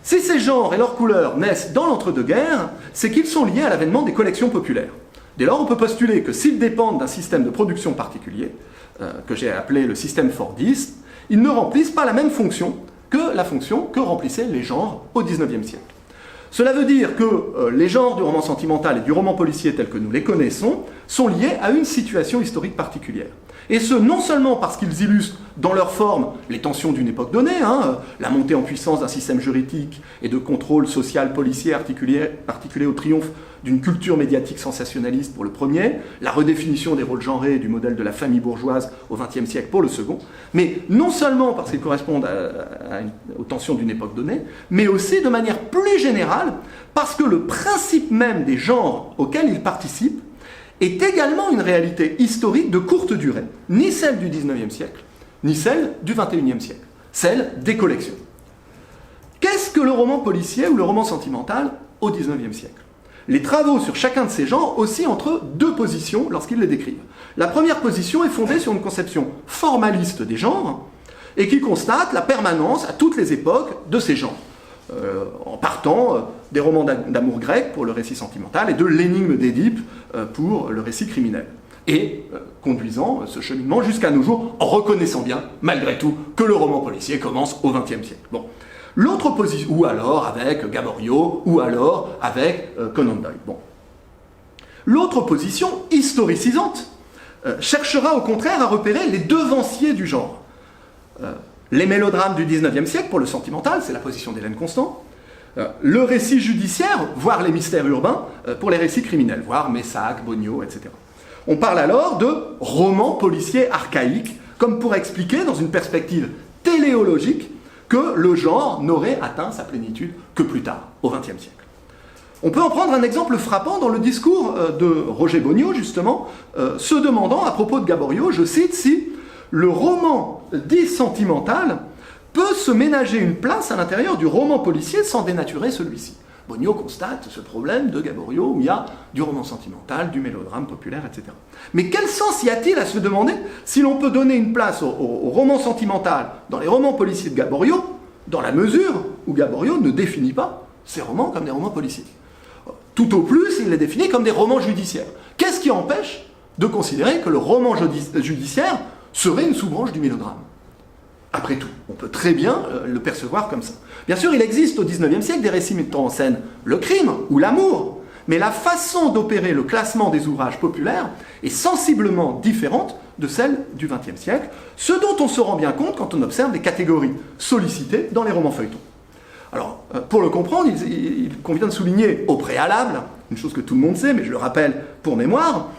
Speaker 2: Si ces genres et leurs couleurs naissent dans l'entre-deux-guerres, c'est qu'ils sont liés à l'avènement des collections populaires. Dès lors, on peut postuler que s'ils dépendent d'un système de production particulier, que j'ai appelé le système fordiste, ils ne remplissent pas la même fonction que la fonction que remplissaient les genres au XIXe siècle. Cela veut dire que les genres du roman sentimental et du roman policier tels que nous les connaissons sont liés à une situation historique particulière. Et ce, non seulement parce qu'ils illustrent dans leur forme les tensions d'une époque donnée, la montée en puissance d'un système juridique et de contrôle social policier articulé au triomphe d'une culture médiatique sensationnaliste pour le premier, la redéfinition des rôles genrés et du modèle de la famille bourgeoise au XXe siècle pour le second, mais non seulement parce qu'ils correspondent aux tensions d'une époque donnée, mais aussi de manière plus générale parce que le principe même des genres auxquels ils participent est également une réalité historique de courte durée, ni celle du XIXe siècle, ni celle du XXIe siècle, celle des collections. Qu'est-ce que le roman policier ou le roman sentimental au XIXe siècle ? Les travaux sur chacun de ces genres oscillent entre deux positions lorsqu'ils les décrivent. La première position est fondée sur une conception formaliste des genres et qui constate la permanence à toutes les époques de ces genres. En partant des romans d'amour grec pour le récit sentimental et de l'énigme d'Édipe pour le récit criminel. Et conduisant ce cheminement jusqu'à nos jours, en reconnaissant bien, malgré tout, que le roman policier commence au XXe siècle. Bon. L'autre position, ou alors avec Gaboriau, ou alors avec Conan Doyle. Bon. L'autre position, historicisante, cherchera au contraire à repérer les devanciers du genre. Les mélodrames du XIXe siècle pour le sentimental, c'est la position d'Hélène Constant. Le récit judiciaire, voire les mystères urbains, pour les récits criminels, voire Messac, Bogno, etc. On parle alors de romans policiers archaïques, comme pour expliquer, dans une perspective téléologique, que le genre n'aurait atteint sa plénitude que plus tard, au XXe siècle. On peut en prendre un exemple frappant dans le discours de Roger Bonniot, justement, se demandant à propos de Gaboriau, je cite, si le roman dit sentimental peut se ménager une place à l'intérieur du roman policier sans dénaturer celui-ci. Bonniot constate ce problème de Gaboriau où il y a du roman sentimental, du mélodrame populaire, etc. Mais quel sens y a-t-il à se demander si l'on peut donner une place au roman sentimental dans les romans policiers de Gaboriau, dans la mesure où Gaboriau ne définit pas ces romans comme des romans policiers. Tout au plus, il les définit comme des romans judiciaires. Qu'est-ce qui empêche de considérer que le roman judiciaire serait une sous-branche du mélodrame? Après tout, on peut très bien le percevoir comme ça. Bien sûr, il existe au XIXe siècle des récits mettant en scène le crime ou l'amour, mais la façon d'opérer le classement des ouvrages populaires est sensiblement différente de celle du XXe siècle, ce dont on se rend bien compte quand on observe les catégories sollicitées dans les romans feuilletons. Alors, pour le comprendre, il convient de souligner au préalable, une chose que tout le monde sait, mais je le rappelle pour mémoire,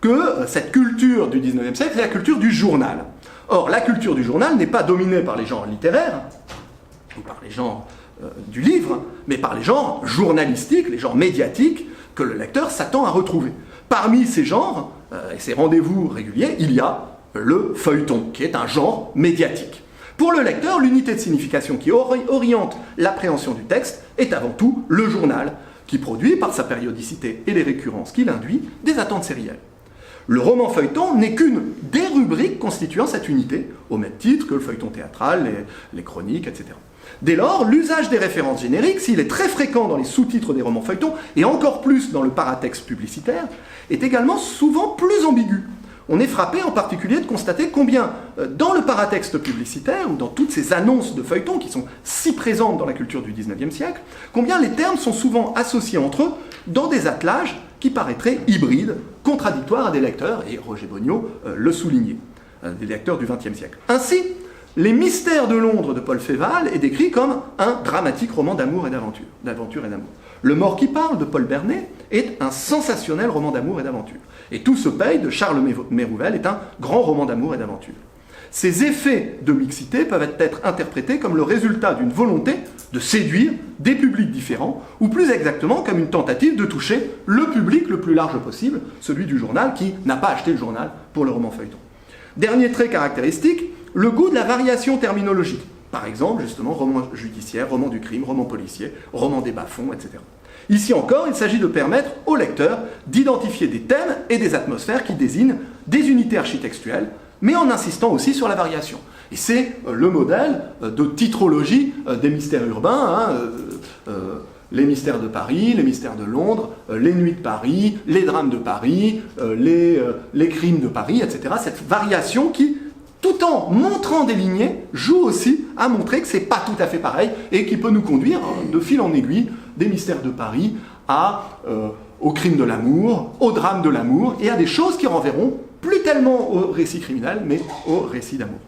Speaker 2: que cette culture du XIXe siècle est la culture du journal. Or, la culture du journal n'est pas dominée par les genres littéraires, ou par les genres du livre, mais par les genres journalistiques, les genres médiatiques, que le lecteur s'attend à retrouver. Parmi ces genres, et ces rendez-vous réguliers, il y a le feuilleton, qui est un genre médiatique. Pour le lecteur, l'unité de signification qui oriente l'appréhension du texte est avant tout le journal, qui produit, par sa périodicité et les récurrences qu'il induit, des attentes sérielles. Le roman feuilleton n'est qu'une des rubriques constituant cette unité, au même titre que le feuilleton théâtral, les chroniques, etc. Dès lors, l'usage des références génériques, s'il est très fréquent dans les sous-titres des romans feuilletons, et encore plus dans le paratexte publicitaire, est également souvent plus ambigu. On est frappé en particulier de constater combien, dans le paratexte publicitaire, ou dans toutes ces annonces de feuilletons qui sont si présentes dans la culture du XIXe siècle, combien les termes sont souvent associés entre eux dans des attelages qui paraîtraient hybrides, contradictoires à des lecteurs, et Roger Bonniot le soulignait, des lecteurs du XXe siècle. Ainsi, Les Mystères de Londres de Paul Féval est décrit comme un dramatique roman d'amour et d'aventure et d'amour. Le Mort qui parle de Paul Bernet est un sensationnel roman d'amour et d'aventure. Et Tout se paye de Charles Mérouvel est un grand roman d'amour et d'aventure. Ces effets de mixité peuvent être interprétés comme le résultat d'une volonté de séduire des publics différents, ou plus exactement comme une tentative de toucher le public le plus large possible, celui du journal qui n'a pas acheté le journal pour le roman feuilleton. Dernier trait caractéristique, le goût de la variation terminologique. Par exemple, justement, roman judiciaire, roman du crime, roman policier, roman des bas-fonds, etc. Ici encore, il s'agit de permettre au lecteur d'identifier des thèmes et des atmosphères qui désignent des unités architectuelles, mais en insistant aussi sur la variation. Et c'est le modèle de titrologie des mystères urbains, les mystères de Paris, les mystères de Londres, les nuits de Paris, les drames de Paris, les crimes de Paris, etc. Cette variation qui, tout en montrant des lignées, joue aussi à montrer que c'est pas tout à fait pareil et qui peut nous conduire de fil en aiguille des mystères de Paris au crime de l'amour, au drame de l'amour et à des choses qui renverront plus tellement au récit criminel, mais au récit d'amour.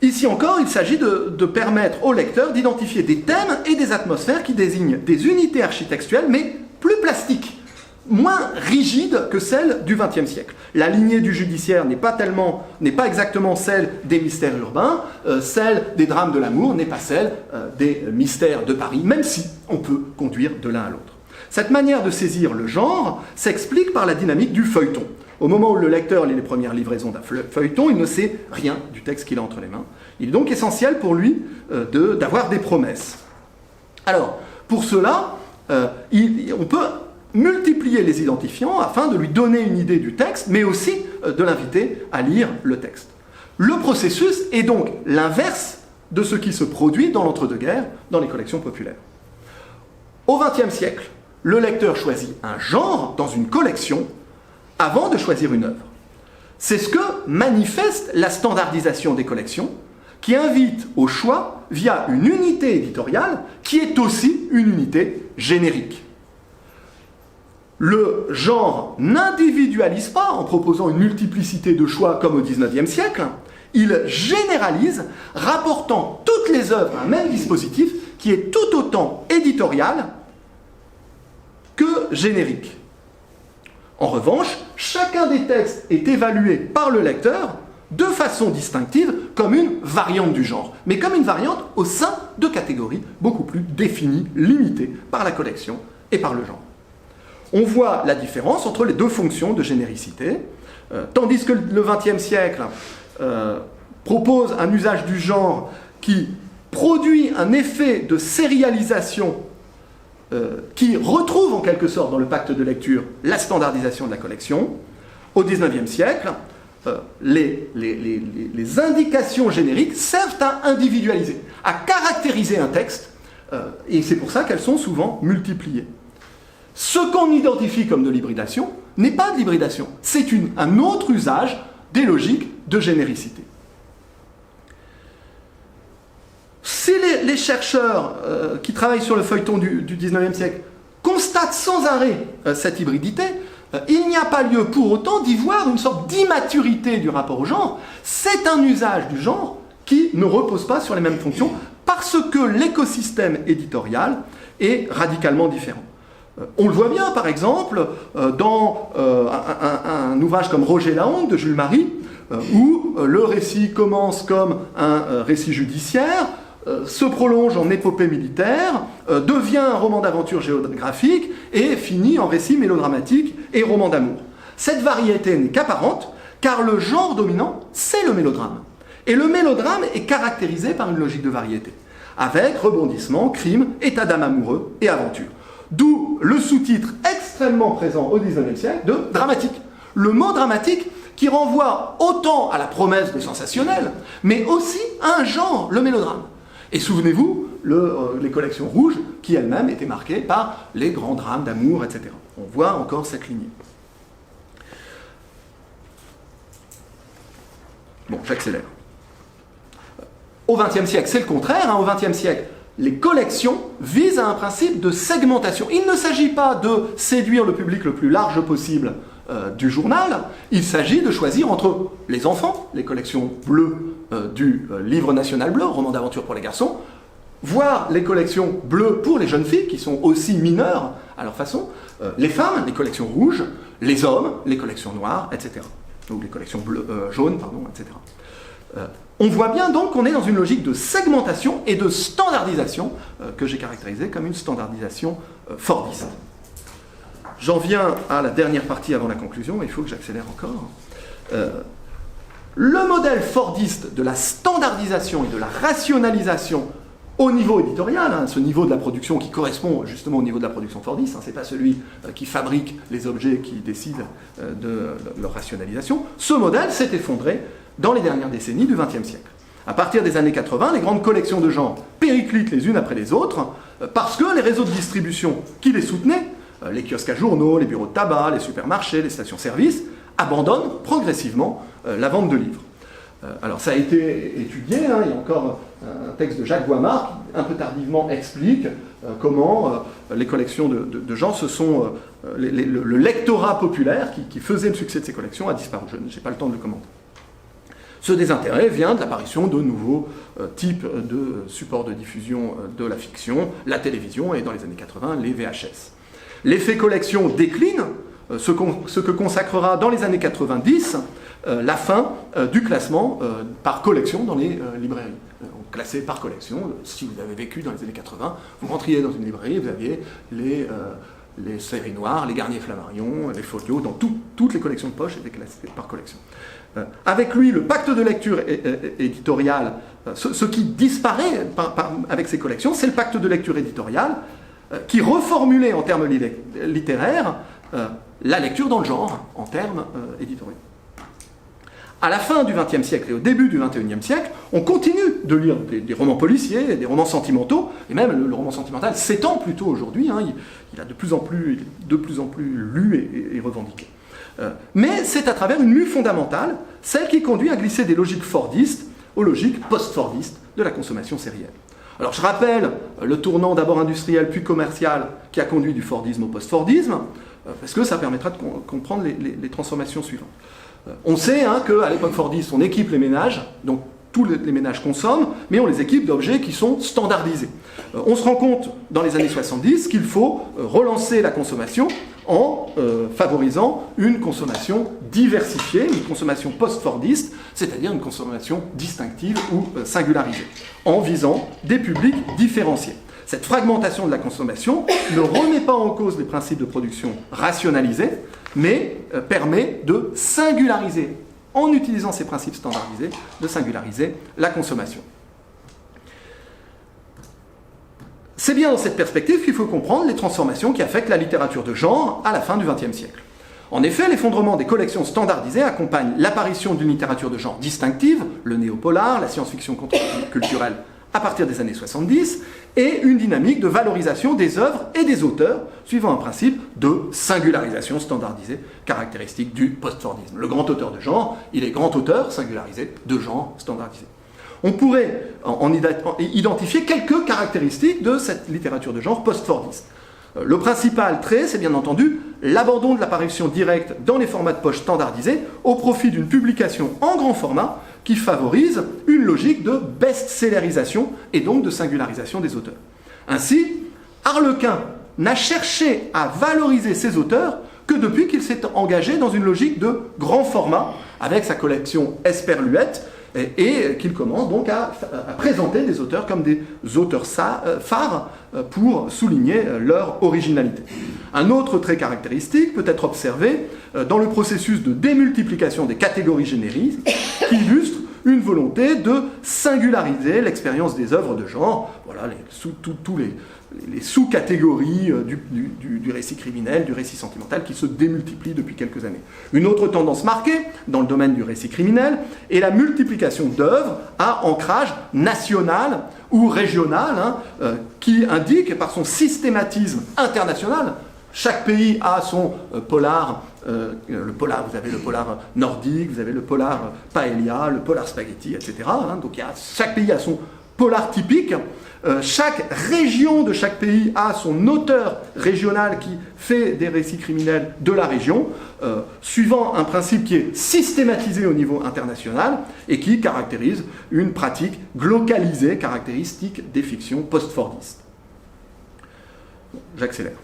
Speaker 2: Ici encore, il s'agit de permettre au lecteur d'identifier des thèmes et des atmosphères qui désignent des unités architectuelles, mais plus plastiques, moins rigides que celles du XXe siècle. La lignée du judiciaire n'est pas exactement celle des mystères urbains, celle des drames de l'amour n'est pas celle des mystères de Paris, même si on peut conduire de l'un à l'autre. Cette manière de saisir le genre s'explique par la dynamique du feuilleton. Au moment où le lecteur lit les premières livraisons d'un feuilleton, il ne sait rien du texte qu'il a entre les mains. Il est donc essentiel pour lui d'avoir des promesses. Alors, pour cela, on peut multiplier les identifiants afin de lui donner une idée du texte, mais aussi de l'inviter à lire le texte. Le processus est donc l'inverse de ce qui se produit dans l'entre-deux-guerres dans les collections populaires. Au XXe siècle, le lecteur choisit un genre dans une collection avant de choisir une œuvre. C'est ce que manifeste la standardisation des collections, qui invite au choix via une unité éditoriale qui est aussi une unité générique. Le genre n'individualise pas en proposant une multiplicité de choix comme au XIXe siècle, il généralise, rapportant toutes les œuvres à un même dispositif qui est tout autant éditorial que générique. En revanche, chacun des textes est évalué par le lecteur de façon distinctive comme une variante du genre, mais comme une variante au sein de catégories beaucoup plus définies, limitées par la collection et par le genre. On voit la différence entre les deux fonctions de généricité, tandis que le XXe siècle propose un usage du genre qui produit un effet de sérialisation qui retrouve en quelque sorte dans le pacte de lecture la standardisation de la collection. Au XIXe siècle, les indications génériques servent à individualiser, à caractériser un texte, et c'est pour ça qu'elles sont souvent multipliées. Ce qu'on identifie comme de l'hybridation n'est pas de l'hybridation, c'est un autre usage des logiques de généricité. Si les chercheurs qui travaillent sur le feuilleton du XIXe siècle constatent sans arrêt cette hybridité, il n'y a pas lieu pour autant d'y voir une sorte d'immaturité du rapport au genre. C'est un usage du genre qui ne repose pas sur les mêmes fonctions parce que l'écosystème éditorial est radicalement différent. On le voit bien, par exemple, dans un ouvrage comme Roger la honte de Jules Marie, où le récit commence comme un récit judiciaire, se prolonge en épopée militaire, devient un roman d'aventure géographique et finit en récit mélodramatique et roman d'amour. Cette variété n'est qu'apparente, car le genre dominant, c'est le mélodrame. Et le mélodrame est caractérisé par une logique de variété, avec rebondissement, crime, état d'âme amoureux et aventure. D'où le sous-titre extrêmement présent au XIXe siècle de dramatique. Le mot dramatique qui renvoie autant à la promesse de sensationnel, mais aussi à un genre, le mélodrame. Et souvenez-vous, les collections rouges, qui elles-mêmes étaient marquées par les grands drames d'amour, etc. On voit encore cette lignée. Bon, j'accélère. Au XXe siècle, c'est le contraire. Au XXe siècle, les collections visent à un principe de segmentation. Il ne s'agit pas de séduire le public le plus large possible du journal, il s'agit de choisir entre les enfants, les collections bleues du livre national bleu, roman d'aventure pour les garçons, voire les collections bleues pour les jeunes filles, qui sont aussi mineures à leur façon, les femmes, les collections rouges, les hommes, les collections noires, etc. Ou les collections jaunes, pardon, etc. On voit bien donc qu'on est dans une logique de segmentation et de standardisation que j'ai caractérisée comme une standardisation fordiste. J'en viens à la dernière partie avant la conclusion, il faut que j'accélère encore. Le modèle fordiste de la standardisation et de la rationalisation au niveau éditorial, ce niveau de la production qui correspond justement au niveau de la production fordiste, ce n'est pas celui qui fabrique les objets qui décide de leur rationalisation, ce modèle s'est effondré dans les dernières décennies du XXe siècle. À partir des années 80, les grandes collections de genre périclitent les unes après les autres parce que les réseaux de distribution qui les soutenaient, les kiosques à journaux, les bureaux de tabac, les supermarchés, les stations-service, abandonnent progressivement la vente de livres. Alors ça a été étudié, il y a encore un texte de Jacques Boimard qui un peu tardivement explique comment les collections de gens se sont... le lectorat populaire qui faisait le succès de ces collections a disparu. Je n'ai pas le temps de le commenter. Ce désintérêt vient de l'apparition de nouveaux types de supports de diffusion de la fiction, la télévision et dans les années 80, les VHS. L'effet collection décline, ce que consacrera dans les années 90 la fin du classement par collection dans les librairies. Classé par collection, si vous avez vécu dans les années 80, vous rentriez dans une librairie, vous aviez les séries noires, les Garnier Flammarion, les Folio, dans toutes les collections de poche étaient classées par collection. Avec lui, le pacte de lecture éditoriale, ce qui disparaît avec ces collections, c'est le pacte de lecture éditoriale qui reformulait en termes littéraires la lecture dans le genre, en termes éditoriaux. À la fin du XXe siècle et au début du XXIe siècle, on continue de lire des romans policiers, des romans sentimentaux, et même le roman sentimental s'étend plutôt aujourd'hui, il a de plus en plus lu et revendiqué. Mais c'est à travers une mue fondamentale, celle qui conduit à glisser des logiques fordistes aux logiques post-fordistes de la consommation sérielle. Alors je rappelle le tournant d'abord industriel puis commercial qui a conduit du fordisme au post-fordisme, parce que ça permettra de comprendre les transformations suivantes. On sait qu'à l'époque fordiste, on équipe les ménages, donc tous les ménages consomment, mais on les équipe d'objets qui sont standardisés. On se rend compte dans les années 70 qu'il faut relancer la consommation en favorisant une consommation diversifiée, une consommation post-fordiste, c'est-à-dire une consommation distinctive ou singularisée, en visant des publics différenciés. Cette fragmentation de la consommation ne remet pas en cause les principes de production rationalisés, mais permet de singulariser, en utilisant ces principes standardisés, de singulariser la consommation. C'est bien dans cette perspective qu'il faut comprendre les transformations qui affectent la littérature de genre à la fin du XXe siècle. En effet, l'effondrement des collections standardisées accompagne l'apparition d'une littérature de genre distinctive, le néopolar, la science-fiction contre-culturelle à partir des années 70, et une dynamique de valorisation des œuvres et des auteurs, suivant un principe de singularisation standardisée, caractéristique du post-fordisme. Le grand auteur de genre, il est grand auteur singularisé, de genre standardisé. On pourrait en identifier quelques caractéristiques de cette littérature de genre post-fordiste. Le principal trait, c'est bien entendu l'abandon de l'apparition directe dans les formats de poche standardisés au profit d'une publication en grand format qui favorise une logique de best-sellerisation et donc de singularisation des auteurs. Ainsi, Harlequin n'a cherché à valoriser ses auteurs que depuis qu'il s'est engagé dans une logique de grand format avec sa collection Esperluette, et qu'il commence donc à présenter des auteurs comme des auteurs phares pour souligner leur originalité. Un autre trait caractéristique peut être observé dans le processus de démultiplication des catégories génériques qui illustre une volonté de singulariser l'expérience des œuvres de genre, voilà, tous les sous-catégories du récit criminel, du récit sentimental qui se démultiplient depuis quelques années. Une autre tendance marquée dans le domaine du récit criminel est la multiplication d'œuvres à ancrage national ou régional, qui indique par son systématisme international. Chaque pays a son polar. Vous avez le polar nordique, vous avez le polar paella, le polar spaghetti, etc. Donc chaque pays a son polar typique. Chaque région de chaque pays a son auteur régional qui fait des récits criminels de la région, suivant un principe qui est systématisé au niveau international et qui caractérise une pratique glocalisée, caractéristique des fictions post-fordistes. Bon, j'accélère.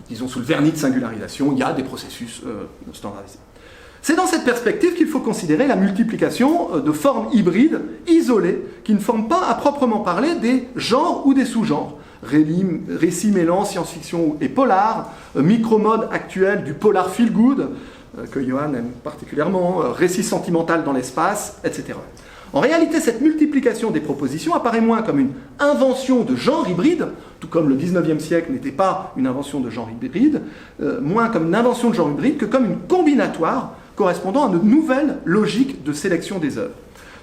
Speaker 2: Disons sous le vernis de singularisation, il y a des processus standardisés. C'est dans cette perspective qu'il faut considérer la multiplication de formes hybrides isolées qui ne forment pas à proprement parler des genres ou des sous-genres. Récits mêlant science-fiction et polar, micro-mode actuel du polar feel-good, que Johan aime particulièrement, récit sentimental dans l'espace, etc. En réalité, cette multiplication des propositions apparaît moins comme une invention de genre hybride, tout comme le XIXe siècle n'était pas une invention de genre hybride, moins comme une invention de genre hybride que comme une combinatoire correspondant à de nouvelles logiques de sélection des œuvres.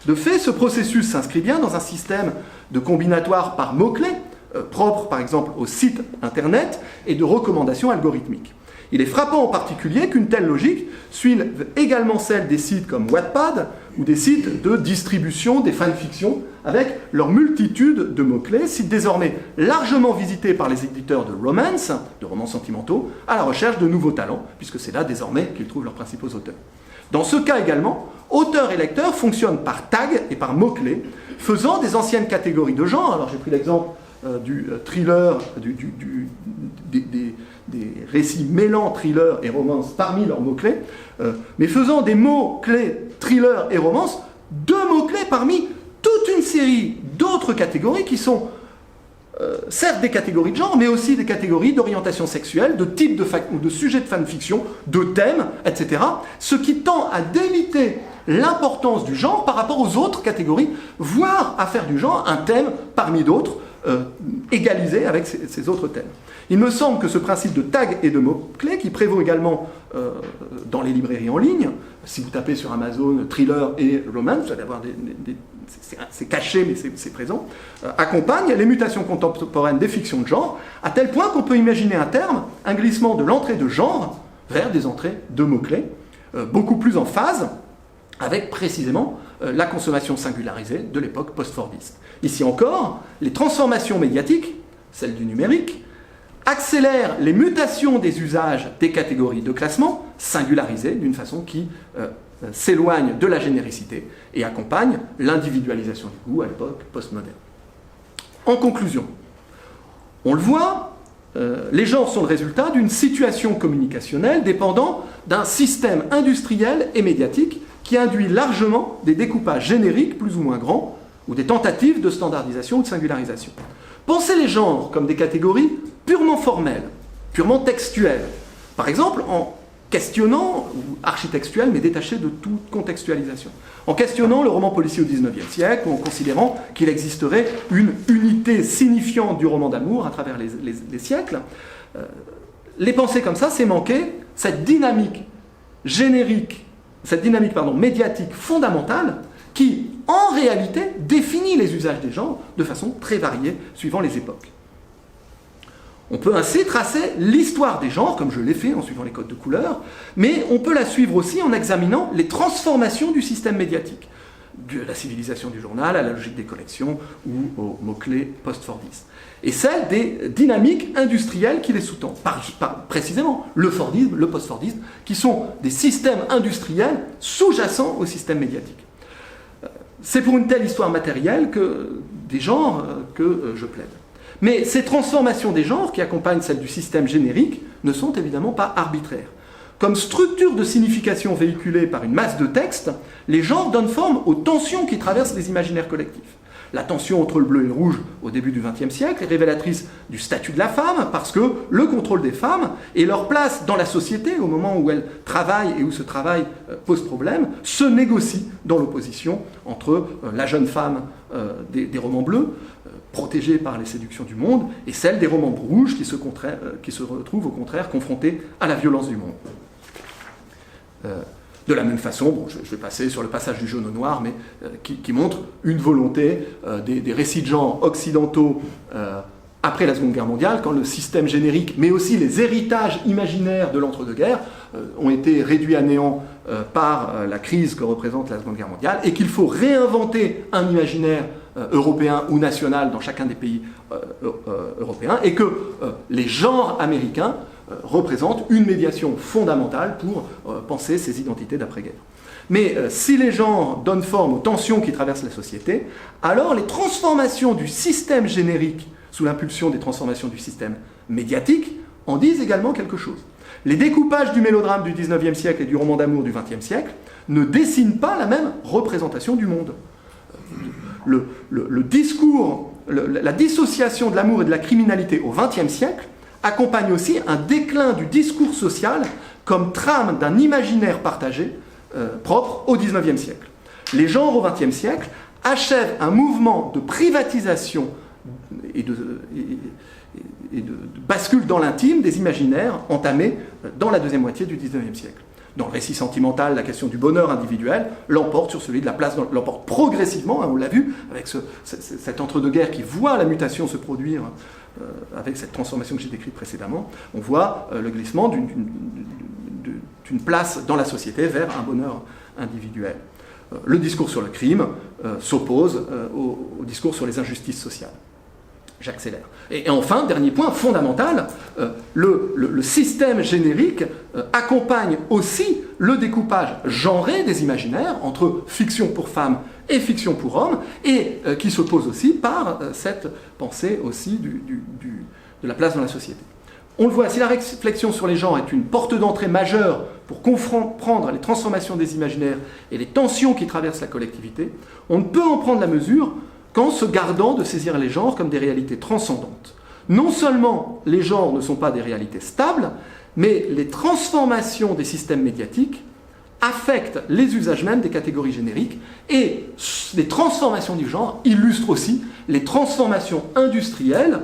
Speaker 2: De fait, ce processus s'inscrit bien dans un système de combinatoire par mots-clés, propre par exemple aux sites internet, et de recommandations algorithmiques. Il est frappant en particulier qu'une telle logique suive également celle des sites comme Wattpad ou des sites de distribution des fanfictions avec leur multitude de mots-clés, sites désormais largement visités par les éditeurs de romance, de romans sentimentaux, à la recherche de nouveaux talents, puisque c'est là désormais qu'ils trouvent leurs principaux auteurs. Dans ce cas également, auteurs et lecteurs fonctionnent par tags et par mots-clés, faisant des anciennes catégories de genre. Alors j'ai pris l'exemple du thriller, des récits mêlant thriller et romance parmi leurs mots-clés, mais faisant des mots-clés thriller et romance deux mots-clés parmi toute une série d'autres catégories qui sont certes des catégories de genre, mais aussi des catégories d'orientation sexuelle, de type ou de sujet de fanfiction, de thèmes, etc. Ce qui tend à déliter l'importance du genre par rapport aux autres catégories, voire à faire du genre un thème parmi d'autres, égalisé avec ces autres thèmes. Il me semble que ce principe de tag et de mots-clés, qui prévaut également dans les librairies en ligne, si vous tapez sur Amazon thriller et romance, vous allez avoir c'est caché mais c'est présent, accompagne les mutations contemporaines des fictions de genre, à tel point qu'on peut imaginer à terme un glissement de l'entrée de genre vers des entrées de mots-clés, beaucoup plus en phase avec précisément la consommation singularisée de l'époque post-fordiste. Ici encore, les transformations médiatiques, celles du numérique, accélèrent les mutations des usages des catégories de classement, singularisées d'une façon qui s'éloigne de la généricité et accompagne l'individualisation du goût à l'époque postmoderne. En conclusion, on le voit, les genres sont le résultat d'une situation communicationnelle dépendant d'un système industriel et médiatique qui induit largement des découpages génériques plus ou moins grands ou des tentatives de standardisation ou de singularisation. Pensez les genres comme des catégories purement formelles, purement textuelles. Par exemple, en questionnant, ou architectuel, mais détaché de toute contextualisation, en questionnant le roman policier au XIXe siècle, ou en considérant qu'il existerait une unité signifiante du roman d'amour à travers les siècles, les penser comme ça, c'est manquer cette dynamique générique, médiatique fondamentale qui, en réalité, définit les usages des genres de façon très variée suivant les époques. On peut ainsi tracer l'histoire des genres, comme je l'ai fait en suivant les codes de couleur, mais on peut la suivre aussi en examinant les transformations du système médiatique, de la civilisation du journal à la logique des collections ou aux mots-clés post-fordistes, et celle des dynamiques industrielles qui les sous-tendent, précisément le fordisme, le post-fordisme, qui sont des systèmes industriels sous-jacents au système médiatique. C'est pour une telle histoire matérielle des genres que je plaide. Mais ces transformations des genres qui accompagnent celles du système générique ne sont évidemment pas arbitraires. Comme structure de signification véhiculée par une masse de textes, les genres donnent forme aux tensions qui traversent les imaginaires collectifs. La tension entre le bleu et le rouge au début du XXe siècle est révélatrice du statut de la femme parce que le contrôle des femmes et leur place dans la société au moment où elles travaillent et où ce travail pose problème se négocient dans l'opposition entre la jeune femme des romans bleus protégée par les séductions du monde et celle des romans rouges qui se retrouvent au contraire confrontée à la violence du monde. De la même façon, je vais passer sur le passage du jaune au noir, mais qui montre une volonté des récits de genre occidentaux après la Seconde Guerre mondiale, quand le système générique, mais aussi les héritages imaginaires de l'entre-deux-guerres, ont été réduits à néant par la crise que représente la Seconde Guerre mondiale, et qu'il faut réinventer un imaginaire européen ou national dans chacun des pays européens, et que les genres américains représentent une médiation fondamentale pour penser ces identités d'après-guerre. Mais si les genres donnent forme aux tensions qui traversent la société, alors les transformations du système générique sous l'impulsion des transformations du système médiatique en disent également quelque chose. Les découpages du mélodrame du XIXe siècle et du roman d'amour du XXe siècle ne dessinent pas la même représentation du monde. Le discours, la dissociation de l'amour et de la criminalité au XXe siècle accompagne aussi un déclin du discours social comme trame d'un imaginaire partagé propre au XIXe siècle. Les genres au XXe siècle achèvent un mouvement de privatisation et de bascule dans l'intime des imaginaires entamés dans la deuxième moitié du XIXe siècle. Dans le récit sentimental, la question du bonheur individuel l'emporte sur celui de la place, l'emporte progressivement, on l'a vu, avec cet entre-deux-guerres qui voit la mutation se produire avec cette transformation que j'ai décrite précédemment. On voit le glissement d'une place dans la société vers un bonheur individuel. Le discours sur le crime s'oppose au discours sur les injustices sociales. J'accélère. Et enfin, dernier point fondamental, le système générique accompagne aussi le découpage genré des imaginaires entre fiction pour femmes et fiction pour hommes, et qui s'oppose aussi par cette pensée aussi de la place dans la société. On le voit, si la réflexion sur les genres est une porte d'entrée majeure pour comprendre les transformations des imaginaires et les tensions qui traversent la collectivité, on ne peut en prendre la mesure qu'en se gardant de saisir les genres comme des réalités transcendantes. Non seulement les genres ne sont pas des réalités stables, mais les transformations des systèmes médiatiques affectent les usages même des catégories génériques, et les transformations du genre illustrent aussi les transformations industrielles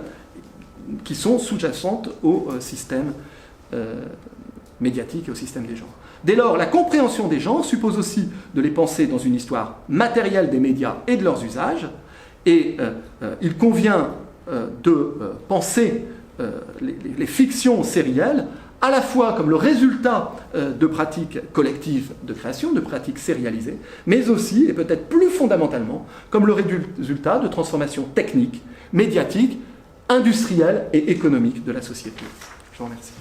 Speaker 2: qui sont sous-jacentes au système médiatique et au système des genres. Dès lors, la compréhension des genres suppose aussi de les penser dans une histoire matérielle des médias et de leurs usages, et il convient de penser les fictions sérielles à la fois comme le résultat de pratiques collectives de création, de pratiques sérialisées, mais aussi, et peut-être plus fondamentalement, comme le résultat de transformations techniques, médiatiques, industrielles et économiques de la société. Je vous remercie.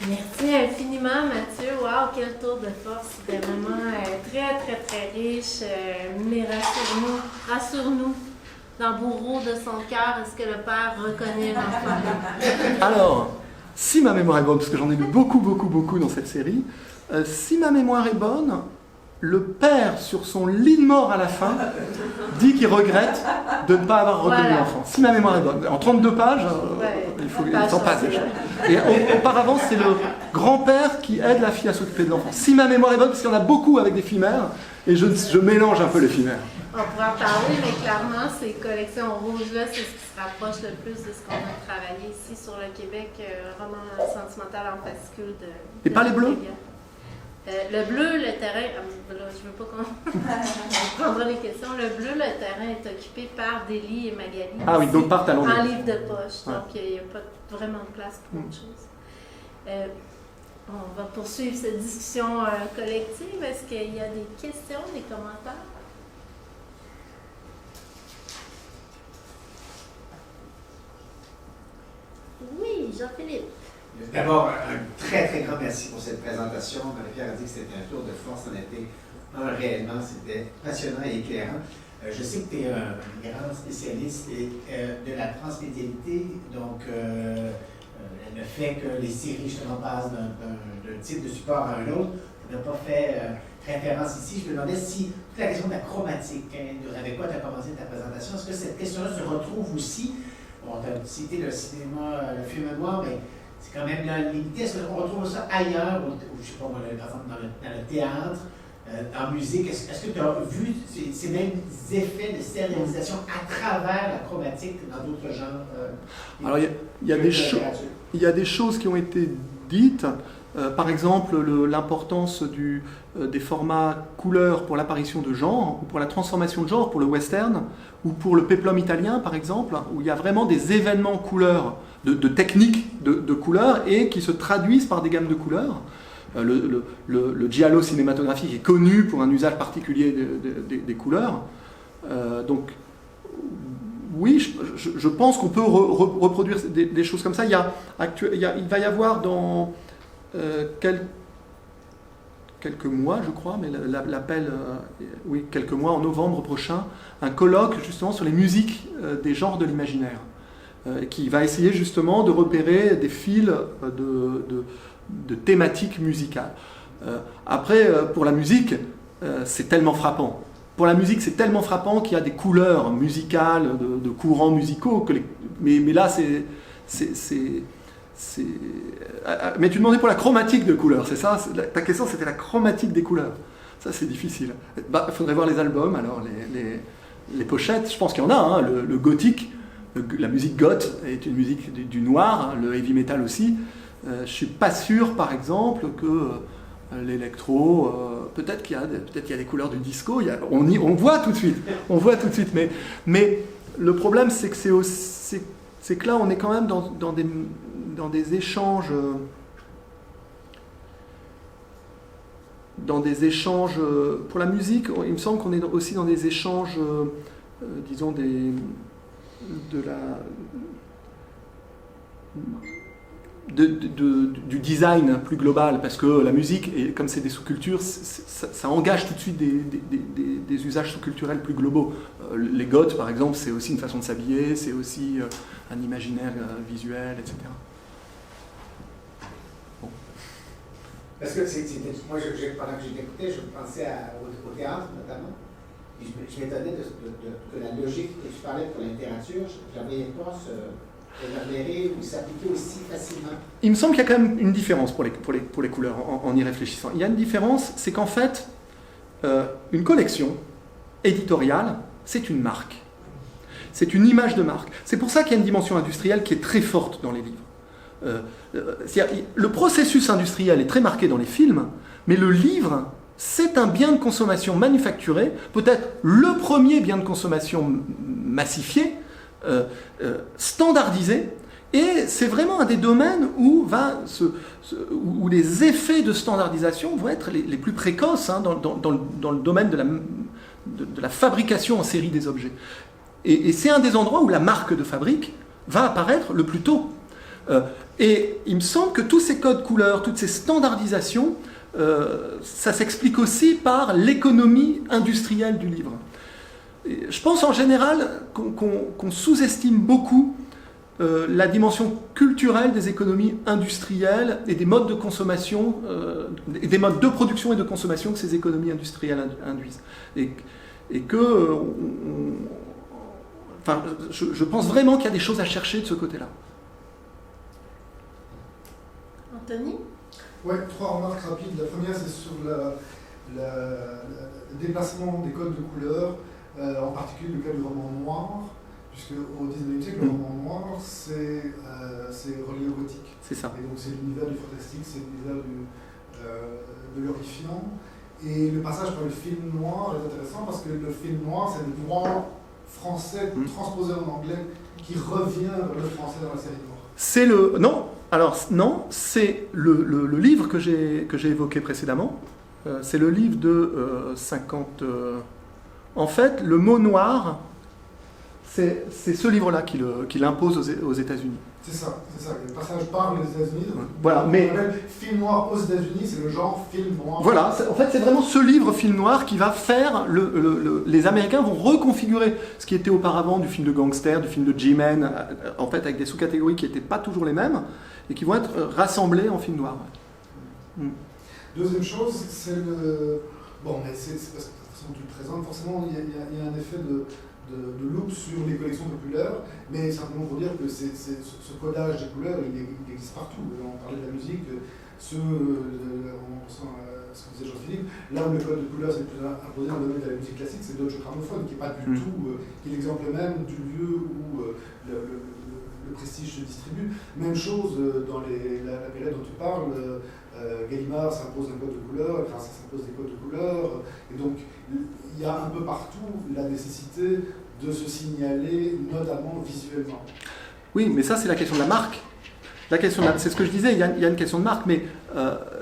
Speaker 1: Merci infiniment, Mathieu. Wow, wow, quel tour de force, c'était vraiment très, très, très riche. Mais rassure-nous, dans Bourreau de son cœur, est-ce que le père reconnaît l'enfant?
Speaker 2: Alors, si ma mémoire est bonne, parce que j'en ai lu beaucoup, beaucoup, beaucoup dans cette série, si ma mémoire est bonne, le père, sur son lit de mort à la fin, dit qu'il regrette de ne pas avoir reconnu l'enfant. Si ma mémoire est bonne. En 32 pages, il s'en passe. Et auparavant, c'est le grand-père qui aide la fille à s'occuper de l'enfant. Si ma mémoire est bonne, parce qu'il y en a beaucoup avec des fimères, et je mélange un peu les fimères.
Speaker 1: On pourra en parler, mais clairement, ces collections rouges-là, c'est ce qui se rapproche le plus de ce qu'on a travaillé ici sur le Québec, roman sentimental en fascicule de...
Speaker 2: Et pas les bleus?
Speaker 1: Le bleu, le terrain, je veux pas qu'on prendra les questions. Le bleu, le terrain est occupé par Délie et Magali.
Speaker 2: Ah oui, donc par Talon.
Speaker 1: En livre de poche, donc il n'y a pas vraiment de place pour autre chose. On va poursuivre cette discussion collective. Est-ce qu'il y a des questions, des commentaires? Oui, Jean-Philippe.
Speaker 3: D'abord, un très, très grand merci pour cette présentation. Marie-Pierre a dit que c'était un tour de force. En été, réellement, c'était passionnant et éclairant. Je sais que tu es un grand spécialiste de la transmédialité, donc le fait que les séries, justement, passent d'un type de support à un autre. Tu n'as pas fait référence ici. Je me demandais si toute la question de la chromatique, avec quoi tu as commencé ta présentation, est-ce que cette question-là se retrouve aussi? Bon, tu as cité le cinéma, le film noir, mais c'est quand même limité. Est-ce qu'on retrouve ça ailleurs, ou je ne sais pas, par exemple, dans le théâtre, en musique? Est-ce que tu as vu ces mêmes effets de stérilisation à travers la chromatique dans d'autres genres?
Speaker 2: Alors, il y a des choses qui ont été dites. Par exemple, l'importance des formats couleurs pour l'apparition de genre, ou pour la transformation de genre, pour le western, ou pour le péplum italien, par exemple, où il y a vraiment des événements couleurs, de techniques de couleurs, et qui se traduisent par des gammes de couleurs. Le giallo cinématographique est connu pour un usage particulier des couleurs. Donc, oui, je pense qu'on peut reproduire des choses comme ça. Il va y avoir dans quelques mois, je crois, mais l'appel, oui, quelques mois, en novembre prochain, un colloque justement sur les musiques des genres de l'imaginaire, qui va essayer justement de repérer des fils de thématiques musicales. Après, pour la musique, c'est tellement frappant. Pour la musique, c'est tellement frappant qu'il y a des couleurs musicales, de courants musicaux, mais là, mais tu demandais pour la chromatique de couleurs, c'est ça? Ta question, c'était la chromatique des couleurs. Ça, c'est difficile. Il faudrait voir les albums, alors les pochettes. Je pense qu'il y en a. Hein. Le gothique, la musique goth est une musique du noir, le heavy metal aussi. Je ne suis pas sûr, par exemple, que l'électro, peut-être qu'il y a des couleurs du disco. On voit tout de suite. Mais le problème, c'est que c'est que là, on est quand même dans des échanges, pour la musique. Il me semble qu'on est aussi dans des échanges, disons, du design plus global, parce que la musique, et comme c'est des sous-cultures, ça engage tout de suite des usages sous-culturels plus globaux. Les goths, par exemple, c'est aussi une façon de s'habiller, c'est aussi un imaginaire visuel, etc. Bon.
Speaker 3: Parce que moi, pendant que j'écoutais, je pensais au théâtre notamment. Je m'étonnais que la logique que tu parlais pour la littérature, je n'avais pas ou s'appliquer aussi facilement.
Speaker 2: Il me semble qu'il y a quand même une différence pour les couleurs en y réfléchissant. Il y a une différence, c'est qu'en fait, une collection éditoriale, c'est une marque. C'est une image de marque. C'est pour ça qu'il y a une dimension industrielle qui est très forte dans les livres. Le processus industriel est très marqué dans les films, mais le livre, c'est un bien de consommation manufacturé, peut-être le premier bien de consommation massifié, standardisé, et c'est vraiment un des domaines où les effets de standardisation vont être les plus précoces, hein, dans le domaine de la fabrication en série des objets. Et c'est un des endroits où la marque de fabrique va apparaître le plus tôt. Et il me semble que tous ces codes couleurs, toutes ces standardisations ça s'explique aussi par l'économie industrielle du livre. Et je pense en général qu'on sous-estime beaucoup la dimension culturelle des économies industrielles et des modes de consommation, et des modes de production et de consommation que ces économies industrielles induisent. Et que, enfin, je pense vraiment qu'il y a des choses à chercher de ce côté-là.
Speaker 1: Anthony?
Speaker 4: Oui, 3 remarques rapides. La première, c'est sur le déplacement des codes de couleur, en particulier le cas du roman noir, puisque au XIXe siècle, le roman noir, c'est relié au gothique.
Speaker 2: C'est ça.
Speaker 4: Et donc c'est l'univers du fantastique, c'est l'univers de l'horrifiant. Et le passage par le film noir est intéressant parce que le film noir, c'est le noir français transposé en anglais qui revient vers le français dans la série noire.
Speaker 2: C'est le... Non, alors non, c'est le livre que j'ai évoqué précédemment. C'est le livre de 50... En fait, le mot noir, c'est ce livre-là qui l'impose aux États-Unis.
Speaker 4: C'est ça. Le passage par les États-Unis.
Speaker 2: Voilà, mais...
Speaker 4: Film noir aux États-Unis, c'est le genre film noir.
Speaker 2: Voilà, en fait, c'est vraiment ce livre film noir qui va faire... les Américains vont reconfigurer ce qui était auparavant du film de gangster, du film de G-Man, en fait, avec des sous-catégories qui n'étaient pas toujours les mêmes, et qui vont être rassemblés en film noir.
Speaker 4: Deuxième chose, c'est le... Bon, mais c'est parce que tu le présentes, forcément, il y a un effet de look sur les collections populaires, mais simplement pour dire que ce codage des couleurs, il existe partout. On parlait de la musique, en pensant à ce que disait Jean-Philippe, là où le code de couleurs c'est le plus imposé dans le domaine de la musique classique, c'est Deutsche Grammophon, qui n'est pas du tout, qui est l'exemple même du lieu où le prestige se distribue. Même chose dans la période dont tu parles, Gallimard s'impose un code de couleur, enfin ça s'impose des codes de couleur, et donc il y a un peu partout la nécessité de se signaler, notamment visuellement.
Speaker 2: Oui, mais ça c'est la question de la marque. C'est ce que je disais, il y a une question de marque, mais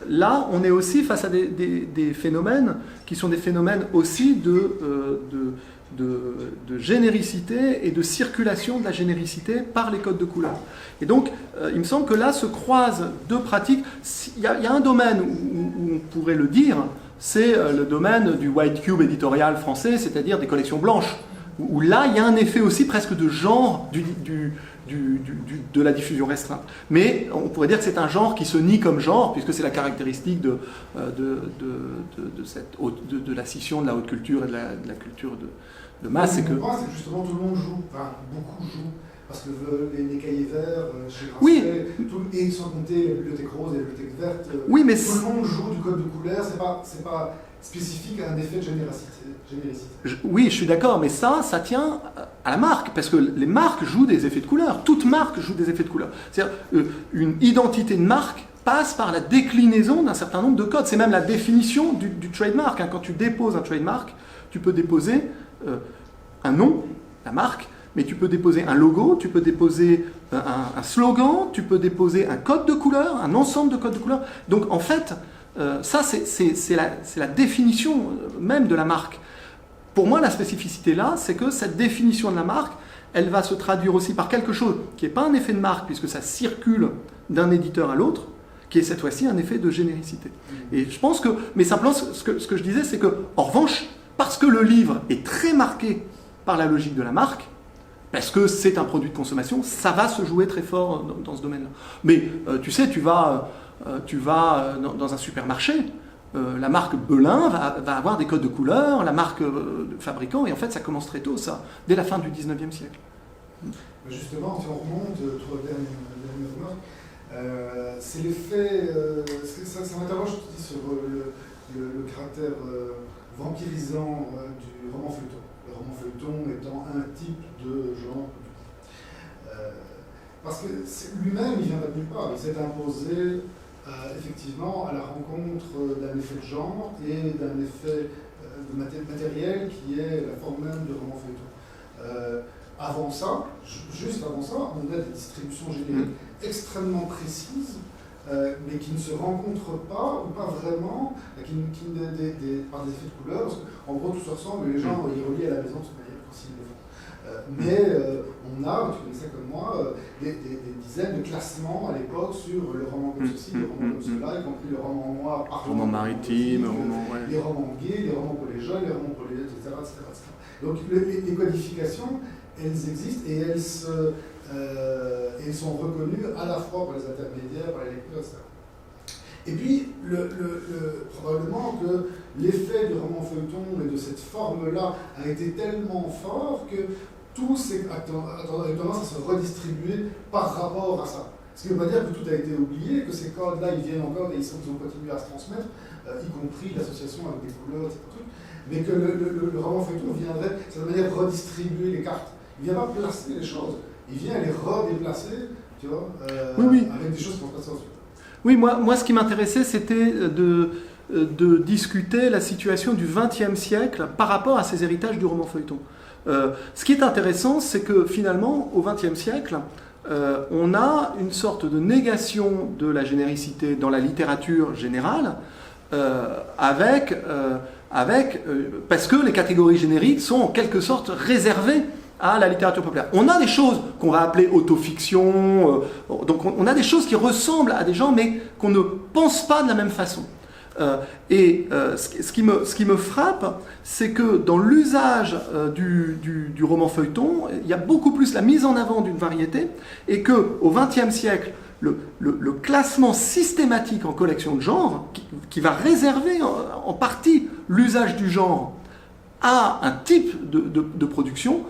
Speaker 2: là on est aussi face à des phénomènes qui sont des phénomènes aussi de généricité et de circulation de la généricité par les codes de couleur. Et donc, il me semble que là se croisent deux pratiques. Il y a un domaine où on pourrait le dire, c'est le domaine du white cube éditorial français, c'est-à-dire des collections blanches, où là, il y a un effet aussi presque de genre de la diffusion restreinte. Mais on pourrait dire que c'est un genre qui se nie comme genre, puisque c'est la caractéristique de la scission de la haute culture et de la culture de masse.
Speaker 4: C'est que justement tout le monde joue, enfin beaucoup jouent, parce que les cahiers verts chez Grasset,
Speaker 2: oui.
Speaker 4: Et sans compter les bibliothèques roses et les bibliothèques vertes,
Speaker 2: oui, mais
Speaker 4: tout le monde joue du code de couleur, c'est pas spécifique à un effet de généricité.
Speaker 2: Oui, je suis d'accord, mais ça tient à la marque, parce que les marques jouent des effets de couleur. Toute marque joue des effets de couleur. C'est-à-dire, une identité de marque passe par la déclinaison d'un certain nombre de codes. C'est même la définition du trademark. Quand tu déposes un trademark, tu peux déposer un nom, la marque, mais tu peux déposer un logo, tu peux déposer un slogan, tu peux déposer un code de couleur, un ensemble de codes de couleur. Donc, en fait, ça, c'est la définition même de la marque. Pour moi, la spécificité là, c'est que cette définition de la marque, elle va se traduire aussi par quelque chose qui n'est pas un effet de marque, puisque ça circule d'un éditeur à l'autre, qui est cette fois-ci un effet de généricité. Et je pense que, mais simplement, ce que je disais, c'est que, en revanche, parce que le livre est très marqué par la logique de la marque, parce que c'est un produit de consommation, ça va se jouer très fort dans ce domaine-là. Mais tu sais, tu vas dans un supermarché, la marque Belin va avoir des codes de couleur, la marque fabricant, et en fait ça commence très tôt, ça, dès la fin du 19e siècle.
Speaker 4: Justement, si on remonte, toi, dernière remarque, c'est l'effet, ça m'interroge sur le caractère vampirisant du roman feuilleton. Le roman feuilleton étant un type de genre. Parce que lui-même, il vient pas de nulle part, il s'est imposé effectivement à la rencontre d'un effet de genre et d'un effet matériel qui est la forme même du roman feuilleton. Avant ça, juste avant ça, on a des distributions génériques extrêmement précises, mais qui ne se rencontrent pas, ou pas vraiment, par des effets de couleur, parce qu'en gros tout se ressemble, et les gens ils relient à la maison de toute manière quand ils le font. Mais on a, tu connais ça comme moi, des dizaines de classements à l'époque sur le roman comme ceci, le roman comme cela, y compris le roman noir,
Speaker 2: roman maritime,
Speaker 4: les romans gays, les romans pour les jeunes, les romans pour les etc. Donc les codifications, elles existent et elles sont reconnues à la fois par les intermédiaires, par les lecteurs, etc. Et puis, probablement que l'effet du roman feuilleton et de cette forme-là a été tellement fort que tout a tendance à se redistribuer par rapport à ça. Ce qui ne veut pas dire que tout a été oublié, que ces codes-là, ils viennent encore et ils ont continué à se transmettre, y compris l'association avec des couleurs, etc. Mais que le roman feuilleton viendrait, c'est de manière redistribuer les cartes. Il ne vient pas placer les choses, il vient les redéplacer, tu vois, avec des choses qui vont se passer ensuite.
Speaker 2: Oui, moi, ce qui m'intéressait, c'était de discuter la situation du XXe siècle par rapport à ces héritages du roman feuilleton. Ce qui est intéressant, c'est que finalement, au XXe siècle, on a une sorte de négation de la généricité dans la littérature générale, parce que les catégories génériques sont en quelque sorte réservées à la littérature populaire. On a des choses qu'on va appeler autofiction, donc on a des choses qui ressemblent à des gens, mais qu'on ne pense pas de la même façon. Ce qui me frappe, c'est que dans l'usage du roman feuilleton, il y a beaucoup plus la mise en avant d'une variété, et qu'au XXe siècle, le classement systématique en collection de genre, qui va réserver en partie l'usage du genre à un type de production,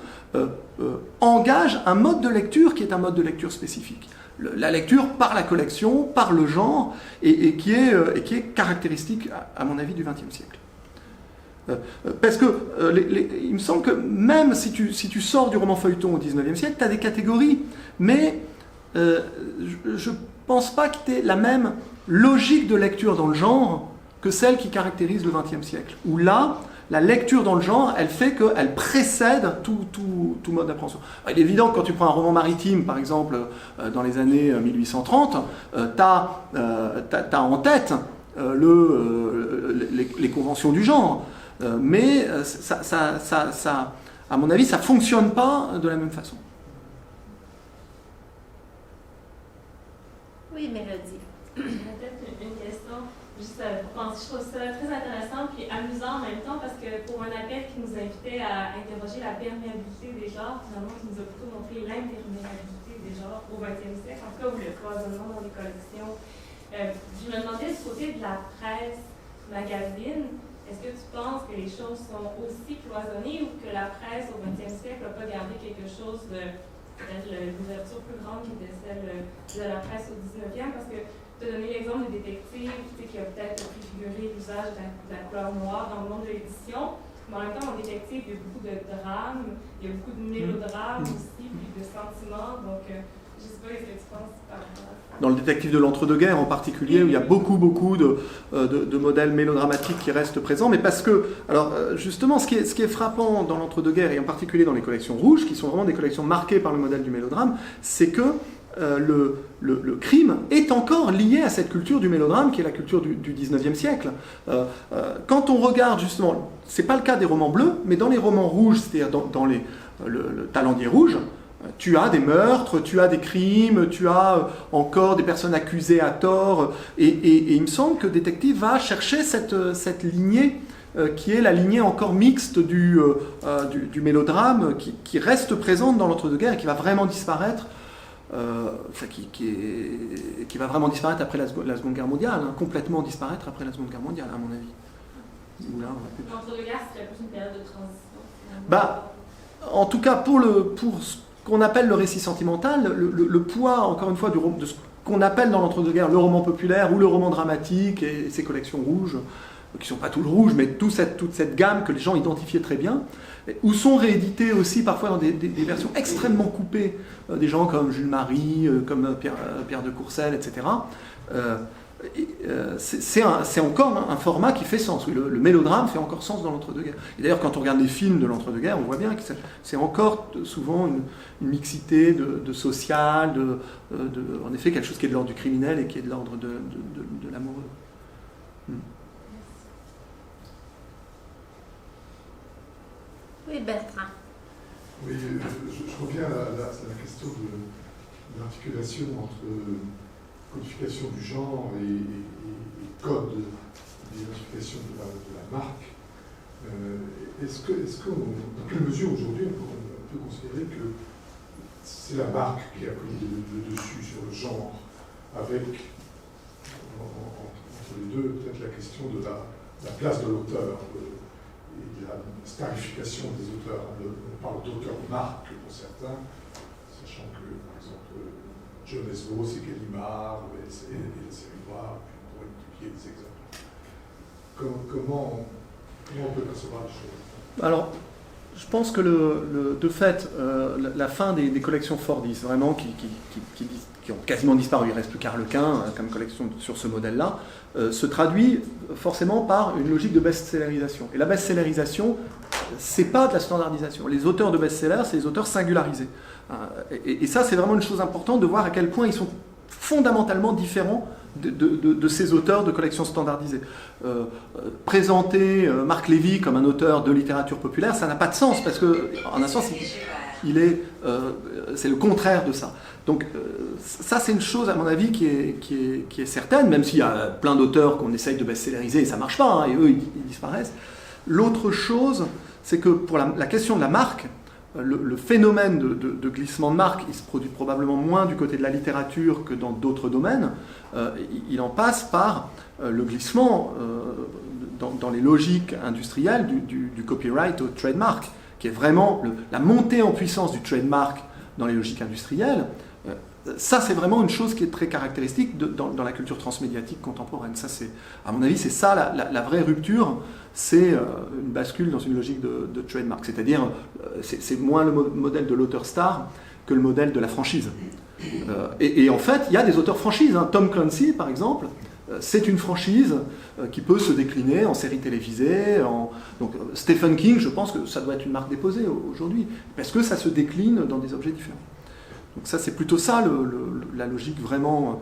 Speaker 2: engage un mode de lecture qui est un mode de lecture spécifique. La lecture par la collection, par le genre, et qui est caractéristique, à mon avis, du XXe siècle. Parce que il me semble que même si tu sors du roman feuilleton au XIXe siècle, tu as des catégories, mais je ne pense pas que tu aies la même logique de lecture dans le genre que celle qui caractérise le XXe siècle. Où là, la lecture dans le genre, elle fait qu'elle précède tout mode d'appréhension. Il est évident que quand tu prends un roman maritime, par exemple, dans les années 1830, tu as en tête les conventions du genre. Mais à mon avis, ça ne fonctionne pas de la même façon.
Speaker 1: Oui, Mélodie.
Speaker 5: Peut-être une question. Juste pour penser, je trouve ça très intéressant puis amusant en même temps parce que pour un appel qui nous invitait à interroger la perméabilité des genres, finalement, qui nous a plutôt montré l'imperméabilité des genres au XXe siècle, en tout cas, ou le cloisonnement dans les collections. Je me demandais du côté de la presse magazine, est-ce que tu penses que les choses sont aussi cloisonnées ou que la presse au XXe siècle n'a pas gardé quelque chose de peut-être l'ouverture plus grande qui était celle de la presse au XIXe? Parce que tu as donné l'exemple du détective qui a peut-être préfiguré l'usage de la couleur noire dans le monde de l'édition. Mais en même temps, dans le détective, il y a beaucoup de drames, il y a beaucoup de mélodrames aussi, puis de sentiments. Donc, je ne sais pas ce que tu penses par rapport à ça.
Speaker 2: Dans le détective de l'entre-deux-guerres en particulier, où il y a beaucoup de modèles mélodramatiques qui restent présents, mais parce que, alors justement, ce qui est frappant dans l'entre-deux-guerres, et en particulier dans les collections rouges, qui sont vraiment des collections marquées par le modèle du mélodrame, c'est que le crime est encore lié à cette culture du mélodrame qui est la culture du 19e siècle. Quand on regarde justement, c'est pas le cas des romans bleus, mais dans les romans rouges, c'est-à-dire dans le Talendier rouge, tu as des meurtres, tu as des crimes, tu as encore des personnes accusées à tort, et il me semble que Détective va chercher cette lignée qui est la lignée encore mixte du mélodrame qui reste présente dans l'entre-deux-guerres et qui va vraiment disparaître. Qui va vraiment disparaître après la Seconde Guerre mondiale, complètement disparaître après la Seconde Guerre mondiale, à mon avis.
Speaker 5: L'entre-deux-guerres, c'est plus une période de transition.
Speaker 2: En tout cas, pour ce qu'on appelle le récit sentimental, le poids, encore une fois, de ce qu'on appelle dans l'entre-deux-guerres le roman populaire ou le roman dramatique et ses collections rouges, qui ne sont pas tout le rouge, mais toute cette gamme que les gens identifiaient très bien, ou sont réédités aussi parfois dans des versions extrêmement coupées, des gens comme Jules Marie, comme Pierre de Courcelles, etc. C'est encore un format qui fait sens. Oui, le mélodrame fait encore sens dans l'entre-deux-guerres. Et d'ailleurs, quand on regarde les films de l'entre-deux-guerres, on voit bien que c'est encore souvent une mixité de social, en effet, quelque chose qui est de l'ordre du criminel et qui est de l'ordre de l'amoureux.
Speaker 1: Oui, Bertrand.
Speaker 4: Oui, je reviens à la question de l'articulation entre codification du genre et code d'identification de la marque. Dans quelle mesure aujourd'hui on peut considérer que c'est la marque qui a pris le dessus sur le genre, avec entre les deux peut-être la question de la place de l'auteur et la starification des auteurs. On parle d'auteurs marques pour certains, sachant que par exemple John Esvaux c'est Gallimard et la série noire, puis on pourrait multiplier des exemples. Comment on peut percevoir les choses?
Speaker 2: Alors, je pense que de fait, la fin des collections Fordis, vraiment, qui ont quasiment disparu, il ne reste plus qu'Arlequin comme collection sur ce modèle-là, se traduit forcément par une logique de best-sellerisation. Et la best-sellerisation, c'est pas de la standardisation. Les auteurs de best-sellers, c'est les auteurs singularisés. Et ça, c'est vraiment une chose importante de voir à quel point ils sont fondamentalement différents de ces auteurs de collections standardisées. Présenter Marc Lévy comme un auteur de littérature populaire, ça n'a pas de sens, parce qu'en un sens, c'est le contraire de ça. Donc ça, c'est une chose, à mon avis, qui est certaine, même s'il y a plein d'auteurs qu'on essaye de best-selleriser et ça ne marche pas, hein, et eux, ils disparaissent. L'autre chose, c'est que pour la question de la marque, le phénomène de glissement de marque, il se produit probablement moins du côté de la littérature que dans d'autres domaines. Il en passe par le glissement dans les logiques industrielles du copyright au trademark, qui est vraiment la montée en puissance du trademark dans les logiques industrielles. Ça, c'est vraiment une chose qui est très caractéristique dans la culture transmédiatique contemporaine. Ça, à mon avis, c'est ça la vraie rupture, c'est une bascule dans une logique de trademark. C'est-à-dire, c'est moins le modèle de l'auteur star que le modèle de la franchise. Et en fait, il y a des auteurs franchises. Hein. Tom Clancy, par exemple, c'est une franchise qui peut se décliner en série télévisée. Donc, Stephen King, je pense que ça doit être une marque déposée aujourd'hui, parce que ça se décline dans des objets différents. Donc ça, c'est plutôt ça la logique vraiment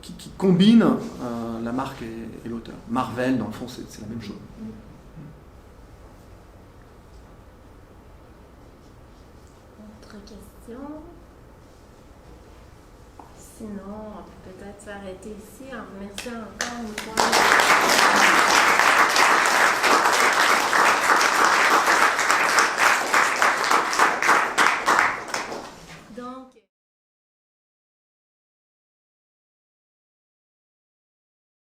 Speaker 2: qui combine la marque et l'auteur. Marvel, dans le fond, c'est la même chose.
Speaker 1: Autre question? Sinon, on peut peut-être s'arrêter ici en remerciant encore une fois.